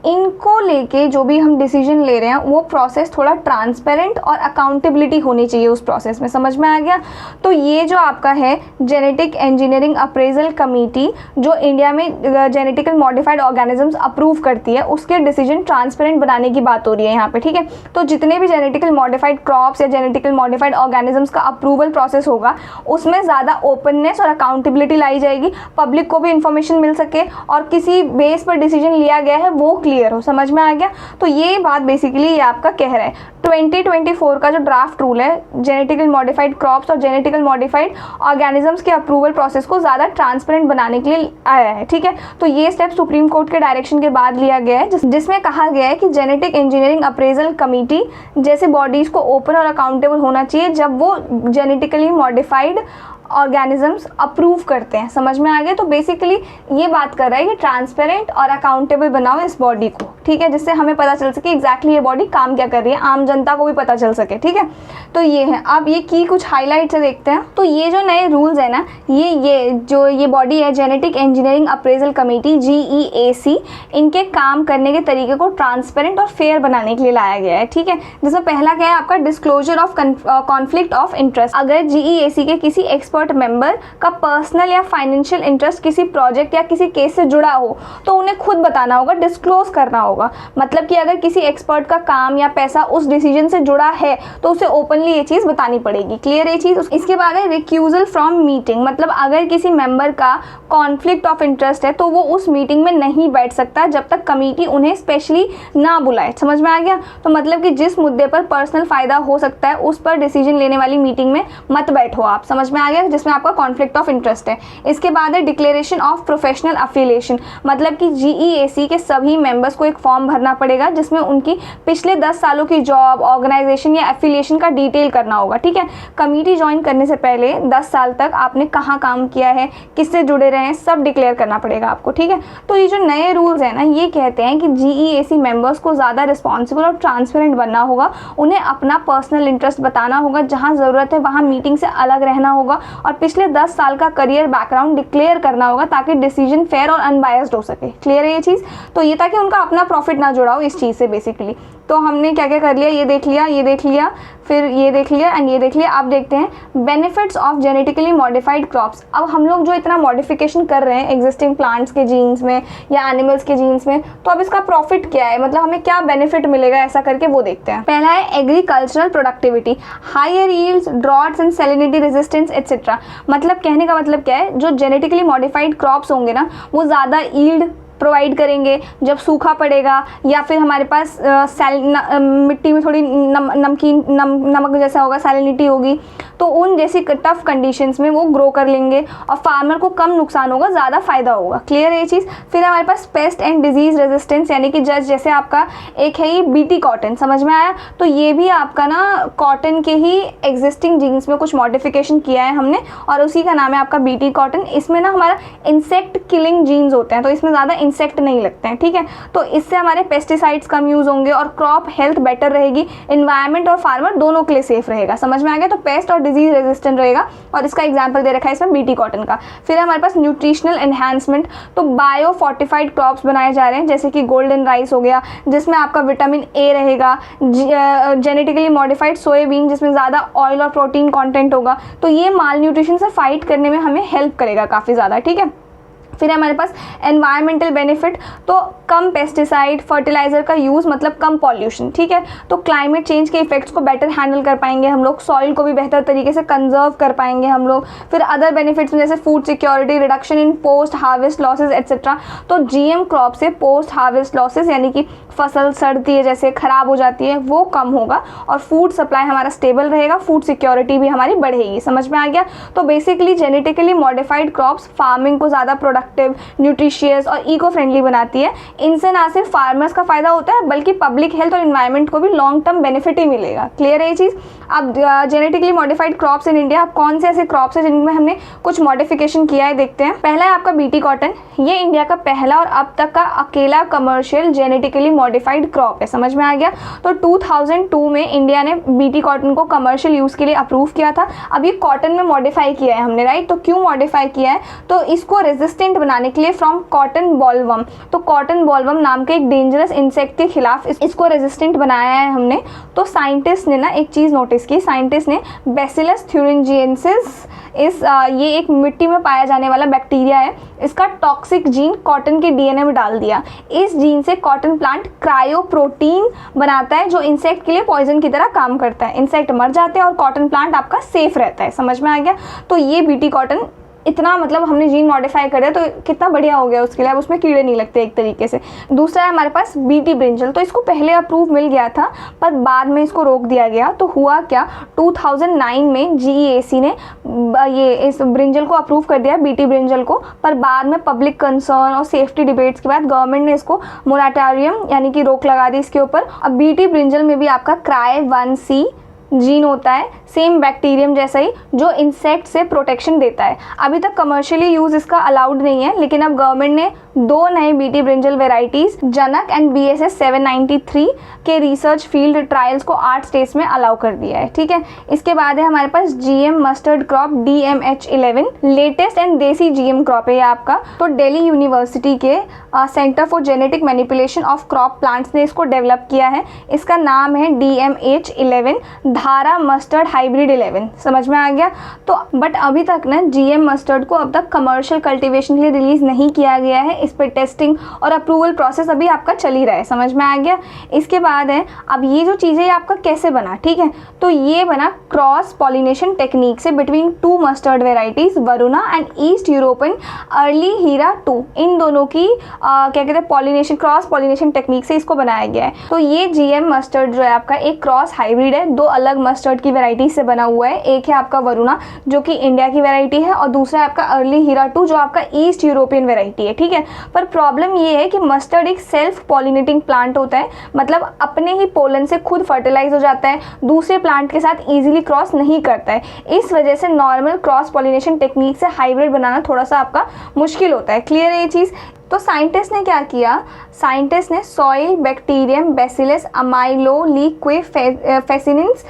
इनको लेके जो भी हम डिसीजन ले रहे हैं वो प्रोसेस थोड़ा ट्रांसपेरेंट और अकाउंटेबिलिटी होनी चाहिए उस प्रोसेस में। समझ में आ गया। तो ये जो आपका है जेनेटिक इंजीनियरिंग अप्रेजल कमेटी, जो इंडिया में जेनेटिकल मॉडिफाइड ऑर्गेनिजम्स अप्रूव करती है, उसके डिसीजन ट्रांसपेरेंट बनाने की बात हो रही है यहाँ पे, ठीक है। तो जितने भी जेनेटिकल मॉडिफाइड क्रॉप्स या जेनेटिकल मॉडिफाइड ऑर्गेनिजम्स का अप्रूवल प्रोसेस होगा, उसमें ज़्यादा ओपननेस और अकाउंटेबिलिटी लाई जाएगी, पब्लिक को भी इंफॉर्मेशन मिल सके और किसी बेस पर डिसीजन लिया गया है वो क्लियर हो। समझ में आ गया। तो ये बात बेसिकली ये आपका कह रहा है। 2024 का जो ड्राफ्ट रूल है जेनेटिकल मॉडिफाइड क्रॉप्स और जेनेटिकल मॉडिफाइड ऑर्गेनिजम्स के अप्रूवल प्रोसेस को ज़्यादा ट्रांसपेरेंट बनाने के लिए आया है, ठीक है। तो ये स्टेप सुप्रीम कोर्ट के डायरेक्शन के बाद लिया गया है, जिसमें कहा गया है कि जेनेटिक इंजीनियरिंग अप्रेजल कमेटी जैसे बॉडीज़ को ओपन और अकाउंटेबल होना चाहिए जब वो जेनेटिकली मॉडिफाइड ऑर्गेनिजम्स अप्रूव करते हैं। समझ में आ गया? तो बेसिकली ये बात कर रहा है कि ट्रांसपेरेंट और अकाउंटेबल बनाओ इस बॉडी को, ठीक है, जिससे हमें पता चल सके एग्जैक्टली ये बॉडी काम क्या कर रही है, आम जनता को भी पता चल सके, ठीक है। तो ये है, अब ये की कुछ हाईलाइट से देखते हैं। तो ये जो नए रूल्स है ना, ये बॉडी है genetic engineering appraisal committee GEAC, इनके काम करने के तरीके को ट्रांसपेरेंट और फेयर बनाने के लिए लाया गया है, ठीक है। जिसमें पहला क्या है आपका disclosure of conflict of interest. अगर GEAC के किसी एक्सपर्ट मेंबर का पर्सनल या फाइनेंशियल इंटरेस्ट किसी प्रोजेक्ट या किसी केस से जुड़ा हो तो उन्हें खुद बताना होगा, डिस्क्लोज करना होगा। मतलब कि अगर किसी एक्सपर्ट का काम या पैसा उस डिसीजन से जुड़ा है तो उसे ओपनली ये चीज़ बतानी पड़ेगी। क्लियर है ये चीज़? इसके बाद है रिक्यूजल फ्रॉम मीटिंग। मतलब अगर किसी मेंबर का कॉन्फ्लिक्ट ऑफ इंटरेस्ट है तो वो उस मीटिंग में नहीं बैठ सकता जब तक कमेटी उन्हें स्पेशली ना बुलाए। समझ में आ गया? तो मतलब कि जिस मुद्दे पर पर्सनल फायदा हो सकता है उस पर डिसीजन लेने वाली मीटिंग में मत बैठो आप। समझ में आ गया? जिसमें आपका कॉन्फ्लिक्ट ऑफ इंटरेस्ट है। इसके बाद है डिक्लेरेशन ऑफ प्रोफेशनल अफिलिएशन। मतलब कि GEAC के सभी मेंबर्स को एक फॉर्म भरना पड़ेगा जिसमें उनकी पिछले 10 सालों की जॉब, ऑर्गेनाइजेशन या एफिलिएशन का डिटेल करना होगा, ठीक है। कमेटी ज्वाइन करने से पहले 10 साल तक आपने कहाँ काम किया है, किससे जुड़े रहे हैं, सब डिक्लेयर करना पड़ेगा आपको, ठीक है। तो ये जो नए रूल्स हैं ना, ये कहते हैं कि GEAC मेंबर्स को ज़्यादा रिस्पॉन्सिबल और ट्रांसपेरेंट बनना होगा। उन्हें अपना पर्सनल इंटरेस्ट बताना होगा, जहाँ ज़रूरत है वहाँ मीटिंग से अलग रहना होगा और पिछले 10 साल का करियर बैकग्राउंड डिक्लेयर करना होगा ताकि डिसीजन फेयर और अनबायस्ड हो सके। क्लियर है ये चीज़? तो ये ताकि उनका अपना प्रॉफिट ना जुड़ा हो इस चीज़ से बेसिकली। तो हमने क्या क्या कर लिया, ये देख लिया, ये देख लिया, फिर ये देख लिया एंड ये देख लिया। अब देखते हैं benefits of genetically modified crops. अब हम लोग जो इतना मॉडिफिकेशन कर रहे हैं एग्जिस्टिंग प्लांट्स के जीन्स में या एनिमल्स के जीन्स में, तो अब इसका प्रॉफिट क्या है, मतलब हमें क्या बेनिफिट मिलेगा ऐसा करके वो देखते हैं। पहला है agricultural productivity, higher yields, droughts and salinity resistance etcetera. मतलब कहने का मतलब क्या है, जो जेनेटिकली मॉडिफाइड क्रॉप्स होंगे ना वो ज़्यादा यील्ड प्रोवाइड करेंगे जब सूखा पड़ेगा या फिर हमारे पास मिट्टी में थोड़ी नमक जैसा होगा, सैलिनिटी होगी, तो उन जैसी टफ कंडीशंस में वो ग्रो कर लेंगे और फार्मर को कम नुकसान होगा, ज़्यादा फायदा होगा। क्लियर है ये चीज़? फिर हमारे पास पेस्ट एंड डिजीज रेजिस्टेंस, यानी कि जैसे आपका एक है ये BT कॉटन, समझ में आया? तो ये भी आपका ना कॉटन के ही एग्जिस्टिंग जीन्स में कुछ मॉडिफिकेशन किया है हमने और उसी का नाम है आपका BT कॉटन। इसमें ना हमारा इंसेक्ट किलिंग जीन्स होते हैं, तो इसमें ज़्यादा इंसेक्ट नहीं लगते हैं, ठीक है। तो इससे हमारे पेस्टिसाइड्स कम यूज़ होंगे और क्रॉप हेल्थ बेटर रहेगी, इन्वायरमेंट और फार्मर दोनों के लिए सेफ रहेगा। समझ में आ गया? तो पेस्ट और डिजीज रेजिस्टेंट रहेगा और इसका एग्जांपल दे रखा है इसमें BT कॉटन का। फिर हमारे पास न्यूट्रिशनल एनहांसमेंट, तो बायो फोर्टिफाइड क्रॉप्स बनाए जा रहे हैं जैसे कि गोल्डन राइस हो गया जिसमें आपका विटामिन A रहेगा, जेनेटिकली मॉडिफाइड सोयाबीन जिसमें ज़्यादा ऑयल और प्रोटीन कॉन्टेंट होगा, तो ये माल न्यूट्रिशन से फाइट करने में हमें हेल्प करेगा काफ़ी ज़्यादा, ठीक है। फिर हमारे पास एनवायरमेंटल बेनिफिट, तो कम पेस्टिसाइड फर्टिलाइजर का यूज़, मतलब कम पॉल्यूशन, ठीक है। तो क्लाइमेट चेंज के इफेक्ट्स को बेटर हैंडल कर पाएंगे हम लोग, सॉइल को भी बेहतर तरीके से कंजर्व कर पाएंगे हम लोग। फिर अदर बेनिफिट्स में जैसे food security, reduction in post harvest losses etcetera. तो GM क्रॉप से पोस्ट हार्वेस्ट लॉसेज यानी कि फसल सड़ती है, जैसे ख़राब हो जाती है, वो कम होगा और फूड सप्लाई हमारा स्टेबल रहेगा, फूड सिक्योरिटी भी हमारी बढ़ेगी। समझ में आ गया? तो basically genetically modified crops farming को ज़्यादा प्रोडक्टिव, न्यूट्रिशियस और इको फ्रेंडली बनाती है। इनसे ना सिर्फ फार्मर्स का फायदा होता है बल्कि पब्लिक हेल्थ और इन्वायरमेंट को भी लॉन्ग टर्म बेनिफिट ही मिलेगा। क्लियर है ये चीज़? अब genetically modified crops in India, अब कौन से ऐसे क्रॉप्स हैं जिनमें हमने कुछ मॉडिफिकेशन किया है देखते हैं। पहला है आपका BT कॉटन, ये इंडिया का पहला और अब तक का अकेला कमर्शियल जेनेटिकली मॉडिफाइड क्रॉप है। समझ में आ गया? तो 2002 में इंडिया ने BT कॉटन को कमर्शियल यूज़ के लिए अप्रूव किया था। अब ये कॉटन में मॉडिफाई किया है हमने, राइट? तो क्यों मॉडिफाई किया है? तो इसको रेजिस्टेंट बनाने के लिए फ्रॉम कॉटन बॉलवर्म, तो कॉटन बॉलवर्म नाम के एक डेंजरस इंसेक्ट के खिलाफ इसको रेजिस्टेंट बनाया है हमने। तो साइंटिस्ट ने ना एक चीज़ नोटिस की, साइंटिस्ट ने बैसिलस थ्यूरिंजिएंसिस, ये एक मिट्टी में पाया जाने वाला बैक्टीरिया है, इसका टॉक्सिक जीन कॉटन के DNA में डाल दिया। इस जीन से कॉटन प्लांट क्रायोप्रोटीन बनाता है जो इंसेक्ट के लिए पॉइजन की तरह काम करता है। इंसेक्ट मर जाते हैं और कॉटन प्लांट आपका सेफ रहता है। समझ में आ गया? तो ये BT कॉटन इतना, मतलब हमने जीन मॉडिफाई कर दिया तो कितना बढ़िया हो गया उसके लिए, अब उसमें कीड़े नहीं लगते एक तरीके से। दूसरा है हमारे पास BT ब्रिंजल, तो इसको पहले अप्रूव मिल गया था पर बाद में इसको रोक दिया गया। तो हुआ क्या, 2009 में GEAC ने ये इस ब्रिंजल को अप्रूव कर दिया, BT ब्रिंजल को, पर बाद में पब्लिक कंसर्न और सेफ्टी डिबेट्स के बाद गवर्नमेंट ने इसको मोराटोरियम यानी कि रोक लगा दी इसके ऊपर। अब BT ब्रिंजल में भी आपका क्राई 1C जीन होता है, सेम बैक्टीरियम जैसा ही, जो इंसेक्ट से प्रोटेक्शन देता है। अभी तक कमर्शियली यूज़ इसका अलाउड नहीं है, लेकिन अब गवर्नमेंट ने 2 नए BT brinjal varieties Janak and BSS 793 के रिसर्च फील्ड ट्रायल्स को 8 स्टेट्स में अलाउ कर दिया है। ठीक है, इसके बाद है हमारे पास GM mustard crop DMH11, latest and देसी GM क्रॉप है ये आपका। तो दिल्ली यूनिवर्सिटी के centre for genetic manipulation of crop plants ने इसको डेवलप किया है। इसका नाम है DMH11 धारा मस्टर्ड हाइब्रिड 11। समझ में आ गया। तो बट अभी तक ना GM मस्टर्ड को अब तक कमर्शियल कल्टीवेशन के लिए रिलीज नहीं किया गया है। इस पर टेस्टिंग और अप्रूवल प्रोसेस अभी आपका चल ही रहा है। समझ में आ गया। इसके बाद है अब ये जो चीज़ें आपका कैसे बना, ठीक है, तो ये बना क्रॉस पॉलिनेशन टेक्निक से between 2 mustard varieties Varuna and east European early Heera 2। इन दोनों की क्या कहते हैं पॉलिनेशन, क्रॉस पॉलिनेशन टेक्निक से इसको बनाया गया है। तो ये GM मस्टर्ड जो है आपका एक क्रॉस हाइब्रिड है, 2 अलग मस्टर्ड की वेराइटी से बना हुआ है। एक है आपका वरुणा जो कि इंडिया की वेराइटी है, और दूसरा है आपका अर्ली हीरा 2 जो आपका ईस्ट यूरोपियन वेराइटी है। ठीक है, पर प्रॉब्लम ये है कि मस्टर्ड एक सेल्फ पॉलिनेटिंग प्लांट होता है, मतलब अपने ही पोलन से खुद फर्टिलाइज हो जाता है, दूसरे प्लांट के साथ इजीली क्रॉस नहीं करता है। इस वजह से नॉर्मल क्रॉस पॉलिनेशन टेक्निक से हाइब्रिड बनाना थोड़ा सा आपका मुश्किल होता है। क्लियर है ये चीज़। तो साइंटिस्ट ने क्या किया, साइंटिस्ट ने सॉइल बैक्टीरियम बैसिलस अमाइलोलिक्वेफेसिनेंस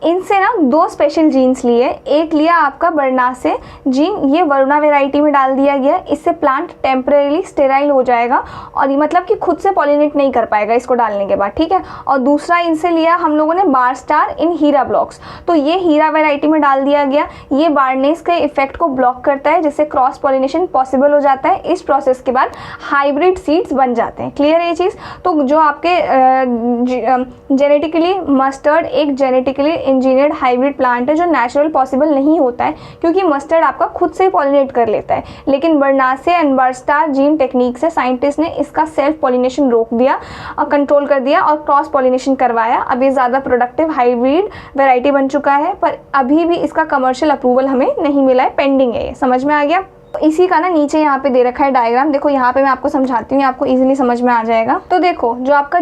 इनसे ना 2 स्पेशल जीन्स लिए। एक लिया आपका बरनासे जीन, ये वरुणा वेराइटी में डाल दिया गया। इससे प्लांट टेम्परेरी स्टेराइल हो जाएगा और ये मतलब कि खुद से पॉलिनेट नहीं कर पाएगा इसको डालने के बाद। ठीक है, और दूसरा इनसे लिया हम लोगों ने बार स्टार इन हीरा ब्लॉक्स। तो ये हीरा वेराइटी में डाल दिया गया। ये बारनेस के इफेक्ट को ब्लॉक करता है, जिससे क्रॉस पॉलिनेशन पॉसिबल हो जाता है। इस प्रोसेस के बाद हाइब्रिड सीड्स बन जाते हैं। क्लियर है ये चीज़। तो जो आपके जेनेटिकली मस्टर्ड एक जेनेटिकली इंजीनियर्ड हाइब्रिड प्लांट है जो नेचुरल पॉसिबल नहीं होता है, क्योंकि मस्टर्ड आपका खुद से ही पॉलिनेट कर लेता है। लेकिन बरनासे एंड बारस्टार जीन टेक्निक से साइंटिस्ट ने इसका सेल्फ पॉलिनेशन रोक दिया और कंट्रोल कर दिया और क्रॉस पॉलिनेशन करवाया। अब ये ज़्यादा प्रोडक्टिव हाइब्रिड वेराइटी बन चुका है, पर अभी भी इसका कमर्शियल अप्रूवल हमें नहीं मिला है, पेंडिंग है ये। समझ में आ गया। तो इसी का ना नीचे यहाँ पे दे रखा है डायग्राम। देखो यहाँ पे मैं आपको समझाती हूँ, आपको इजीली समझ में आ जाएगा। तो देखो जो आपका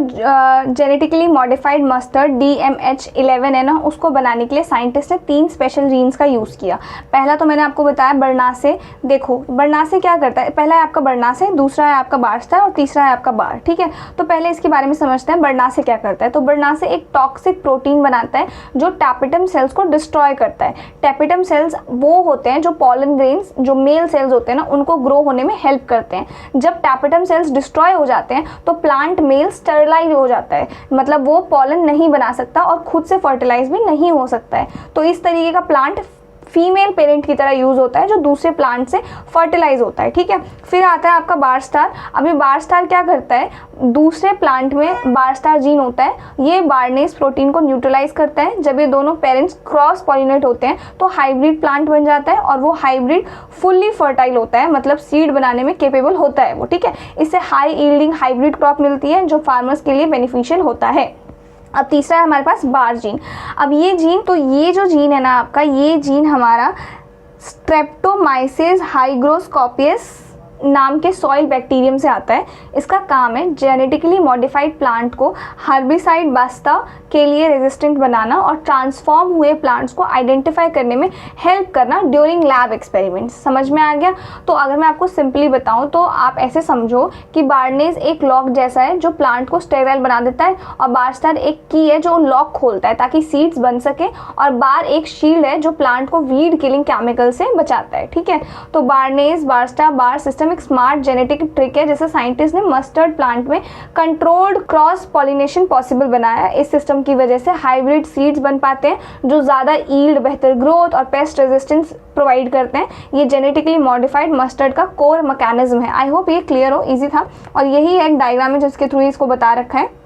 जेनेटिकली मॉडिफाइड मस्टर्ड DMH11 है ना, उसको बनाने के लिए साइंटिस्ट ने 3 स्पेशल जीन्स का यूज़ किया। पहला तो मैंने आपको बताया बरनासे। देखो बरनासे क्या करता है, पहला है आपका बरनासे, दूसरा है आपका बारस्टार और तीसरा है आपका बार। ठीक है, तो पहले इसके बारे में समझते हैं बरनासे क्या करता है। तो बरनासे एक टॉक्सिक प्रोटीन बनाता है जो टैपिटम सेल्स को डिस्ट्रॉय करता है। टैपिटम सेल्स वो होते हैं जो पॉलन ग्रेन्स, जो मेल सेल्स होते हैं ना, उनको ग्रो होने में हेल्प करते हैं। जब टैपिटम सेल्स डिस्ट्रॉय हो जाते हैं तो प्लांट मेल स्टरलाइज हो जाता है, मतलब वो पॉलन नहीं बना सकता और खुद से फर्टिलाइज भी नहीं हो सकता है। तो इस तरीके का प्लांट फीमेल पेरेंट की तरह यूज होता है जो दूसरे प्लांट से फर्टिलाइज होता है। ठीक है, फिर आता है आपका बार स्टार। अभी बार स्टार क्या करता है, दूसरे प्लांट में बार स्टार जीन होता है, ये बारनेस प्रोटीन को न्यूट्रलाइज करता है। जब ये दोनों पेरेंट्स क्रॉस पॉलिनेट होते हैं तो हाइब्रिड प्लांट बन जाता है और वो हाइब्रिड फुल्ली फर्टाइल होता है, मतलब सीड बनाने में केपेबल होता है वो। ठीक है, इससे हाई यील्डिंग हाइब्रिड क्रॉप मिलती है जो फार्मर्स के लिए बेनिफिशियल होता है। अब तीसरा है हमारे पास बार जीन। अब ये जीन, तो ये जो जीन है ना आपका, ये जीन हमारा स्ट्रेप्टोमाइसिस हाइग्रोस्कोपियस नाम के सॉइल बैक्टीरियम से आता है। इसका काम है जेनेटिकली मॉडिफाइड प्लांट को हर्बिसाइड बास्ता के लिए रेजिस्टेंट बनाना और ट्रांसफॉर्म हुए प्लांट्स को आइडेंटिफाई करने में हेल्प करना ड्यूरिंग लैब एक्सपेरिमेंट्स। समझ में आ गया। तो अगर मैं आपको सिंपली बताऊं तो आप ऐसे समझो कि बारनेस एक लॉक जैसा है जो प्लांट को स्टेराइल बना देता है, और बारस्टार एक की है जो लॉक खोलता है ताकि सीड्स बन सके, और बार एक शील्ड है जो प्लांट को वीड किलिंग केमिकल से बचाता है। ठीक है, तो बारनेस बारस्टार बार सिस्टम एक स्मार्ट जेनेटिक ट्रिक है जिससे साइंटिस्ट ने मस्टर्ड प्लांट में कंट्रोल्ड क्रॉस पॉलिनेशन पॉसिबल बनाया। इस सिस्टम की वजह से हाइब्रिड सीड्स बन पाते हैं जो ज़्यादा यील्ड, बेहतर ग्रोथ और पेस्ट रेजिस्टेंस प्रोवाइड करते हैं। ये जेनेटिकली मॉडिफाइड मस्टर्ड का कोर मैकेनिज्म है। आई होप ये क्लियर हो, इजी था, और यही एक डायग्राम है जिसके थ्रू इसको बता रखा है।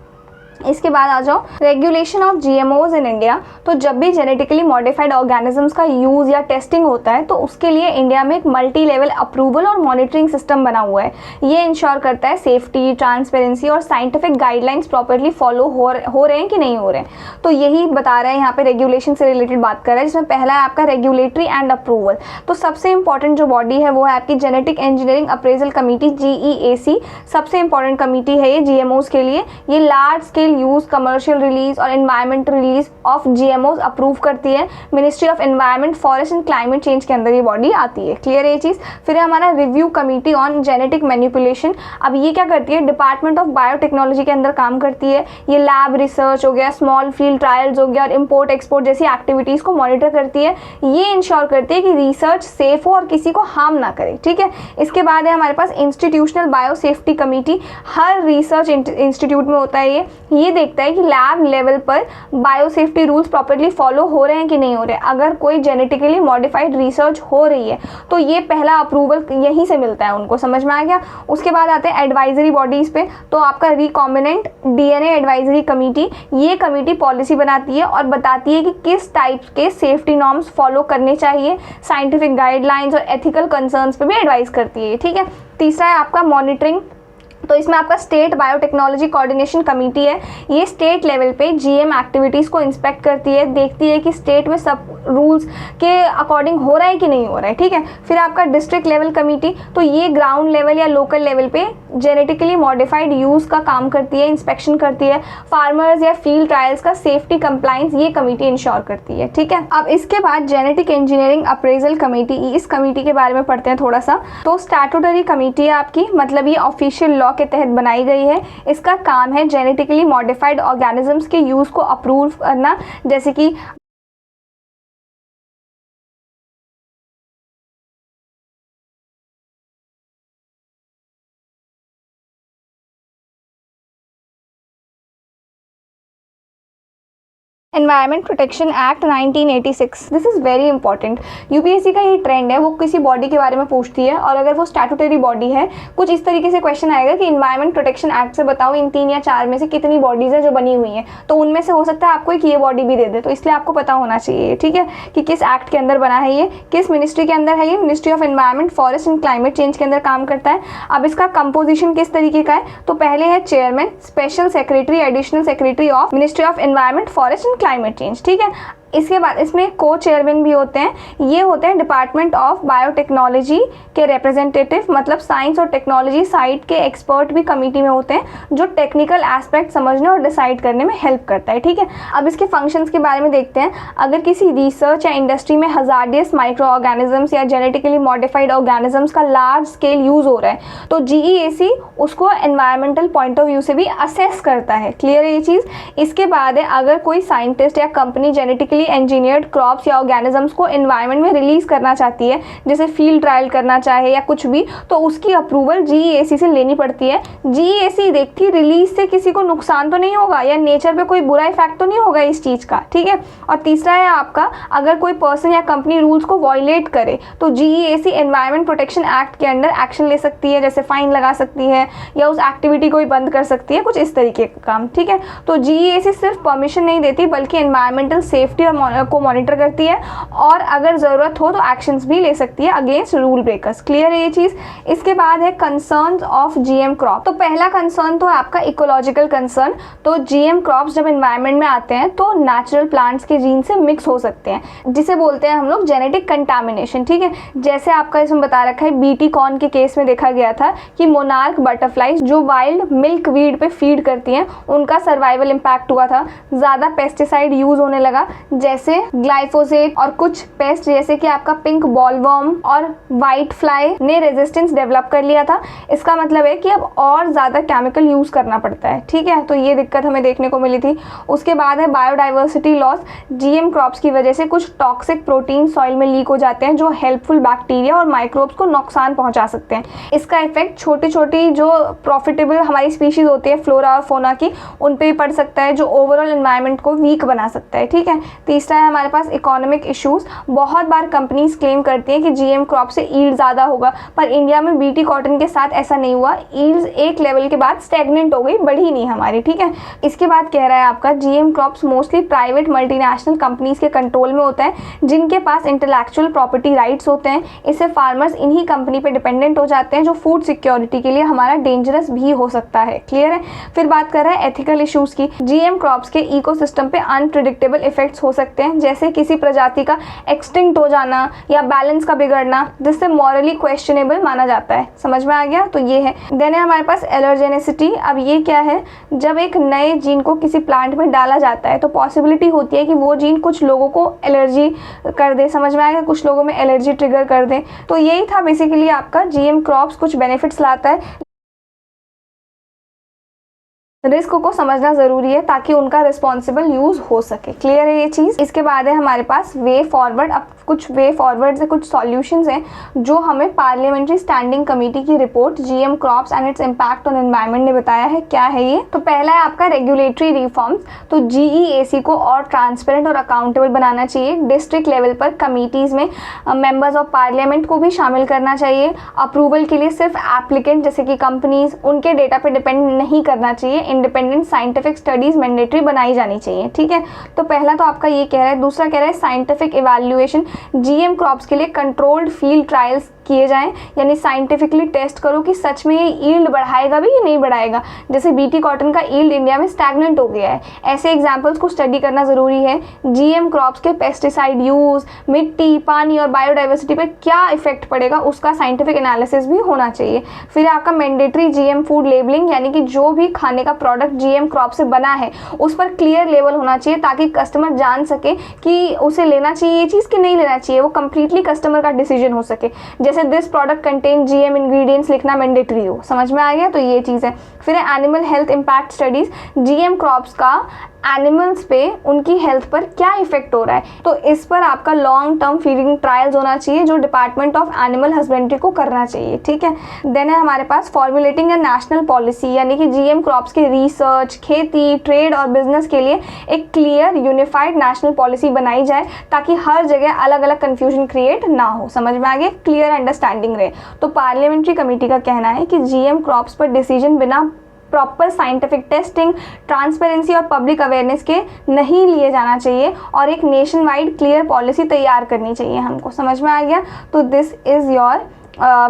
इसके बाद आ जाओ regulation of GMOs in India. तो जब भी जेनेटिकली मॉडिफाइड ऑर्गेनिजम्स का यूज़ या टेस्टिंग होता है तो उसके लिए इंडिया में एक मल्टी लेवल अप्रूवल और मॉनिटरिंग सिस्टम बना हुआ है। ये इंश्योर करता है सेफ्टी, ट्रांसपेरेंसी और साइंटिफिक गाइडलाइंस प्रॉपरली फॉलो हो रहे हैं कि नहीं हो रहे हैं। तो यही बता रहा है यहाँ पे, रेगुलेशन से रिलेटेड बात कर रहा है, जिसमें पहला है आपका रेगुलेटरी एंड अप्रूवल। तो सबसे इंपॉर्टेंट जो बॉडी है वो है आपकी genetic engineering appraisal committee, GEAC। सबसे इंपॉर्टेंट कमेटी है ये GMOs के लिए। ये large scale scale use, commercial release और environmental release of GMOs approve करती है। Ministry of environment, forest and climate change के अंदर ये बॉडी आती है। क्लियर है ये चीज़। फिर है हमारा review committee on genetic manipulation. अब ये क्या करती है, डिपार्टमेंट ऑफ बायोटेक्नोलॉजी के अंदर काम करती है। ये लैब रिसर्च हो गया, स्मॉल फील्ड ट्रायल्स हो गया और इम्पोर्ट एक्सपोर्ट जैसी एक्टिविटीज़ को मॉनिटर करती है। ये इंश्योर करती है कि रिसर्च सेफ हो और किसी को हार्म ना करे। ठीक है। इसके बाद है हमारे पास इंस्टीट्यूशनल बायो सेफ्टी कमेटी। हर रिसर्च इंस्टीट्यूट में होता है ये देखता है कि लैब लेवल पर bio safety rules properly follow हो रहे हैं कि नहीं हो रहे। अगर कोई जेनेटिकली मॉडिफाइड रिसर्च हो रही है तो ये पहला अप्रूवल यहीं से मिलता है उनको। समझ में आ गया। उसके बाद आते हैं एडवाइजरी बॉडीज़ पे। तो आपका रिकॉम्बिनेंट DNA एडवाइजरी कमेटी, ये कमेटी पॉलिसी बनाती है और बताती है कि किस टाइप के सेफ्टी नॉर्म्स फॉलो करने चाहिए, साइंटिफिक गाइडलाइंस और एथिकल कंसर्न्स पे भी एडवाइस करती है। ठीक है। तीसरा है आपका मॉनिटरिंग। तो इसमें आपका स्टेट बायोटेक्नोलॉजी कोऑर्डिनेशन कमेटी है। ये स्टेट लेवल पे GM एक्टिविटीज़ को इंस्पेक्ट करती है, देखती है कि स्टेट में सब रूल्स के अकॉर्डिंग हो रहा है कि नहीं हो रहा है। ठीक है। फिर आपका डिस्ट्रिक्ट लेवल कमेटी, तो ये ग्राउंड लेवल या लोकल लेवल पे जेनेटिकली मॉडिफाइड यूज़ का काम करती है, इंस्पेक्शन करती है। फार्मर्स या फील्ड ट्रायल्स का सेफ्टी कंप्लाइंस ये कमेटी इंश्योर करती है। ठीक है। अब इसके बाद जेनेटिक इंजीनियरिंग अप्रेजल कमेटी, इस कमेटी के बारे में पढ़ते हैं थोड़ा सा। तो स्टैट्यूटरी कमेटी है आपकी, मतलब ये ऑफिशियल लॉ के तहत बनाई गई है। इसका काम है जेनेटिकली मॉडिफाइड ऑर्गेनिजम्स के यूज़ को अप्रूव करना, जैसे कि environment protection act 1986। This is very important. UPSC का ये ट्रेंड है, वो किसी बॉडी के बारे में पूछती है और अगर वो स्टैट्यूटरी बॉडी है, कुछ इस तरीके से क्वेश्चन आएगा कि एनवायरमेंट प्रोटेक्शन एक्ट से बताओ इन 3 या 4 में से कितनी बॉडीज़ हैं जो बनी हुई हैं। तो उनमें से हो सकता है आपको एक ये बॉडी भी दे दे, तो इसलिए आपको पता होना चाहिए। ठीक है, कि किस एक्ट के अंदर बना है, ये किस मिनिस्ट्री के अंदर है। ये ministry of environment, forest and climate change के अंदर काम करता है। अब इसका कंपोजिशन किस तरीके का है, तो पहले है chairman, special secretary, additional secretary of ministry of environment, forest and climate change. ठीक है। इसके बाद इसमें को चेयरमैन भी होते हैं। ये होते हैं डिपार्टमेंट ऑफ बायोटेक्नोलॉजी के रिप्रेजेंटेटिव, मतलब साइंस और टेक्नोलॉजी साइड के एक्सपर्ट भी कमेटी में होते हैं, जो टेक्निकल एस्पेक्ट समझने और डिसाइड करने में हेल्प करता है। ठीक है। अब इसके फंक्शंस के बारे में देखते हैं। अगर किसी रिसर्च या इंडस्ट्री में हजार्डियस माइक्रो ऑर्गेनिजम्स या जेनेटिकली मॉडिफाइड ऑर्गेनिजम्स का लार्ज स्केल यूज़ हो रहा है, तो GEAC उसको एनवायरमेंटल पॉइंट ऑफ व्यू से भी असेस करता है। क्लियर है ये चीज़। इसके बाद है, अगर कोई साइंटिस्ट या कंपनी जेनेटिकली इंजीनियर्ड क्रॉप्स या ऑर्गेनिजम्स को एनवायरनमेंट में रिलीज करना चाहती है, जैसे फील्ड ट्रायल करना चाहे या कुछ भी, तो उसकी अप्रूवल GEAC से लेनी पड़ती है। GEAC देखती है रिलीज से किसी को नुकसान तो नहीं होगा या नेचर पे कोई बुरा इफेक्ट तो नहीं होगा इस चीज़ का। ठीक है। और तीसरा है आपका, अगर कोई पर्सन या कंपनी रूल्स को वॉयलेट करे तो GEAC एनवायरमेंट प्रोटेक्शन एक्ट के अंदर एक्शन ले सकती है, जैसे फाइन लगा सकती है या उस एक्टिविटी को ही बंद कर सकती है, कुछ इस तरीके का काम। ठीक है। तो GEAC सिर्फ परमिशन नहीं देती बल्कि एनवायरमेंटल सेफ्टी को मॉनिटर करती है और अगर ज़रूरत हो तो एक्शंस भी ले सकती है अगेंस्ट रूल ब्रेकर्स। क्लियर है ये चीज़। इसके बाद है कंसर्न्स ऑफ GM क्रॉप। तो पहला कंसर्न तो है आपका इकोलॉजिकल कंसर्न। तो GM क्रॉप्स जब एनवायरनमेंट में आते हैं तो नेचुरल प्लांट्स के जीन से मिक्स हो सकते हैं, जिसे बोलते हैं हम लोग जेनेटिक कंटामिनेशन। ठीक है। जैसे आपका इसमें बता रखा है, बीटी कॉर्न के केस में देखा गया था कि मोनार्क बटरफ्लाइज जो वाइल्ड मिल्क वीड पे फीड करती हैं, उनका सर्वाइवल इम्पैक्ट हुआ था। ज़्यादा पेस्टिसाइड यूज़ होने लगा, जैसे ग्लाइफोसेट, और कुछ पेस्ट जैसे कि आपका पिंक बॉलवर्म और वाइट फ्लाई ने रेजिस्टेंस डेवलप कर लिया था। इसका मतलब है कि अब और ज़्यादा केमिकल यूज़ करना पड़ता है। ठीक है। तो ये दिक्कत हमें देखने को मिली थी। उसके बाद है बायोडाइवर्सिटी लॉस। GM क्रॉप्स की वजह से कुछ टॉक्सिक प्रोटीन सॉइल में लीक हो जाते हैं जो हेल्पफुल बैक्टीरिया और माइक्रोब्स को नुकसान पहुंचा सकते हैं। इसका इफेक्ट छोटी छोटी जो प्रॉफिटेबल हमारी स्पीशीज होती है फ्लोरा और फोना की, उन पर भी पड़ सकता है, जो ओवरऑल एनवायरनमेंट को वीक बना सकता है। ठीक है। तीसरा है हमारे पास इकोनॉमिक इश्यूज। बहुत बार कंपनीज क्लेम करती हैं कि GM क्रॉप से ईल्ड ज़्यादा होगा, पर इंडिया में बीटी कॉटन के साथ ऐसा नहीं हुआ। ईल्ड्स एक लेवल के बाद स्टेगनेंट हो गई, बढ़ी नहीं हमारी। ठीक है। इसके बाद कह रहा है आपका GM crops mostly private multinational companies के कंट्रोल में होता है, जिनके पास इंटेलेक्चुअल प्रॉपर्टी राइट्स होते हैं। इससे फार्मर्स इन्हीं कंपनी पे डिपेंडेंट हो जाते हैं, जो फूड सिक्योरिटी के लिए हमारा डेंजरस भी हो सकता है। क्लियर है। फिर बात कर रहा है एथिकल इश्यूज की। GM क्रॉप्स के इकोसिस्टम पे अनप्रिडिक्टेबल इफेक्ट्स हो सकते हैं, जैसे किसी प्रजाति का एक्सटिंक्ट हो जाना या बैलेंस का बिगड़ना, जिससे मॉरली क्वेश्चनेबल माना जाता है। समझ में आ गया? तो ये है। देन है हमारे पास एलर्जेनिसिटी। अब ये क्या है, जब एक नए जीन को किसी प्लांट में डाला जाता है तो पॉसिबिलिटी होती है कि वो जीन कुछ लोगों को एलर्जी कर दे। समझ में आएगा? कुछ लोगों में एलर्जी ट्रिगर कर दे। तो यही था बेसिकली आपका जीएम क्रॉप्स कुछ बेनिफिट्स लाता है, रिस्क को समझना ज़रूरी है ताकि उनका रिस्पॉन्सिबल यूज़ हो सके। क्लियर है ये चीज़? इसके बाद है हमारे पास वे फॉरवर्ड। अब कुछ वे फॉरवर्ड से कुछ सॉल्यूशंस हैं जो हमें पार्लियामेंट्री स्टैंडिंग कमेटी की report GM crops and its impact on environment ने बताया है। क्या है ये? तो पहला है आपका रेगुलेटरी रिफॉर्म्स। तो जीईएसी को और ट्रांसपेरेंट और अकाउंटेबल बनाना चाहिए। डिस्ट्रिक्ट लेवल पर कमिटीज़ में मेंबर्स ऑफ पार्लियामेंट को भी शामिल करना चाहिए। अप्रूवल के लिए सिर्फ एप्लीकेंट जैसे कि कंपनीज, उनके डेटा पे डिपेंड नहीं करना चाहिए। इंडिपेंडेंट साइंटिफिक स्टडीज मैंडेटरी बनाई जानी चाहिए। ठीक है, तो पहला तो आपका ये कह रहा है। दूसरा कह रहा है साइंटिफिक इवैल्यूएशन। जीएम क्रॉप्स के लिए कंट्रोल्ड फील्ड ट्रायल्स किए जाएं, यानी साइंटिफिकली टेस्ट करो कि सच में ये यील्ड बढ़ाएगा भी या नहीं बढ़ाएगा। जैसे बीटी कॉटन का यील्ड इंडिया में स्टैग्नेंट हो गया है, ऐसे एग्जांपल्स को स्टडी करना ज़रूरी है। जीएम क्रॉप्स के पेस्टिसाइड यूज़, मिट्टी, पानी और बायोडाइवर्सिटी पे क्या इफेक्ट पड़ेगा उसका साइंटिफिक एनालिसिस भी होना चाहिए। फिर आपका मैंडेटरी जीएम फूड लेबलिंग, यानी कि जो भी खाने का प्रोडक्ट जीएम क्रॉप से बना है उस पर क्लियर लेबल होना चाहिए ताकि कस्टमर जान सके कि उसे लेना चाहिए ये चीज़ कि नहीं लेना चाहिए। वो कंप्लीटली कस्टमर का डिसीजन हो सके। जैसे this product contain GM ingredients लिखना मैंडेटरी हो। समझ में आ गया? तो ये चीज़ है। फिर है animal health impact studies. GM crops का एनिमल्स पे, उनकी हेल्थ पर क्या इफेक्ट हो रहा है, तो इस पर आपका लॉन्ग टर्म फीडिंग ट्रायल्स होना चाहिए जो डिपार्टमेंट ऑफ एनिमल हस्बेंड्री को करना चाहिए। ठीक है। देन है हमारे पास फॉर्मुलेटिंग अ नेशनल पॉलिसी, यानी कि जीएम क्रॉप्स के रिसर्च, खेती, ट्रेड और बिजनेस के लिए एक क्लियर यूनिफाइड नेशनल पॉलिसी बनाई जाए ताकि हर जगह अलग अलग कंफ्यूजन क्रिएट ना हो। समझ में आ गया? क्लियर अंडरस्टैंडिंग रहे। तो पार्लियामेंट्री कमेटी का कहना है कि जीएम क्रॉप्स पर डिसीजन बिना प्रॉपर साइंटिफिक टेस्टिंग, ट्रांसपेरेंसी और पब्लिक अवेयरनेस के नहीं लिए जाना चाहिए और एक नेशन वाइड क्लियर पॉलिसी तैयार करनी चाहिए हमको। समझ में आ गया? तो this is your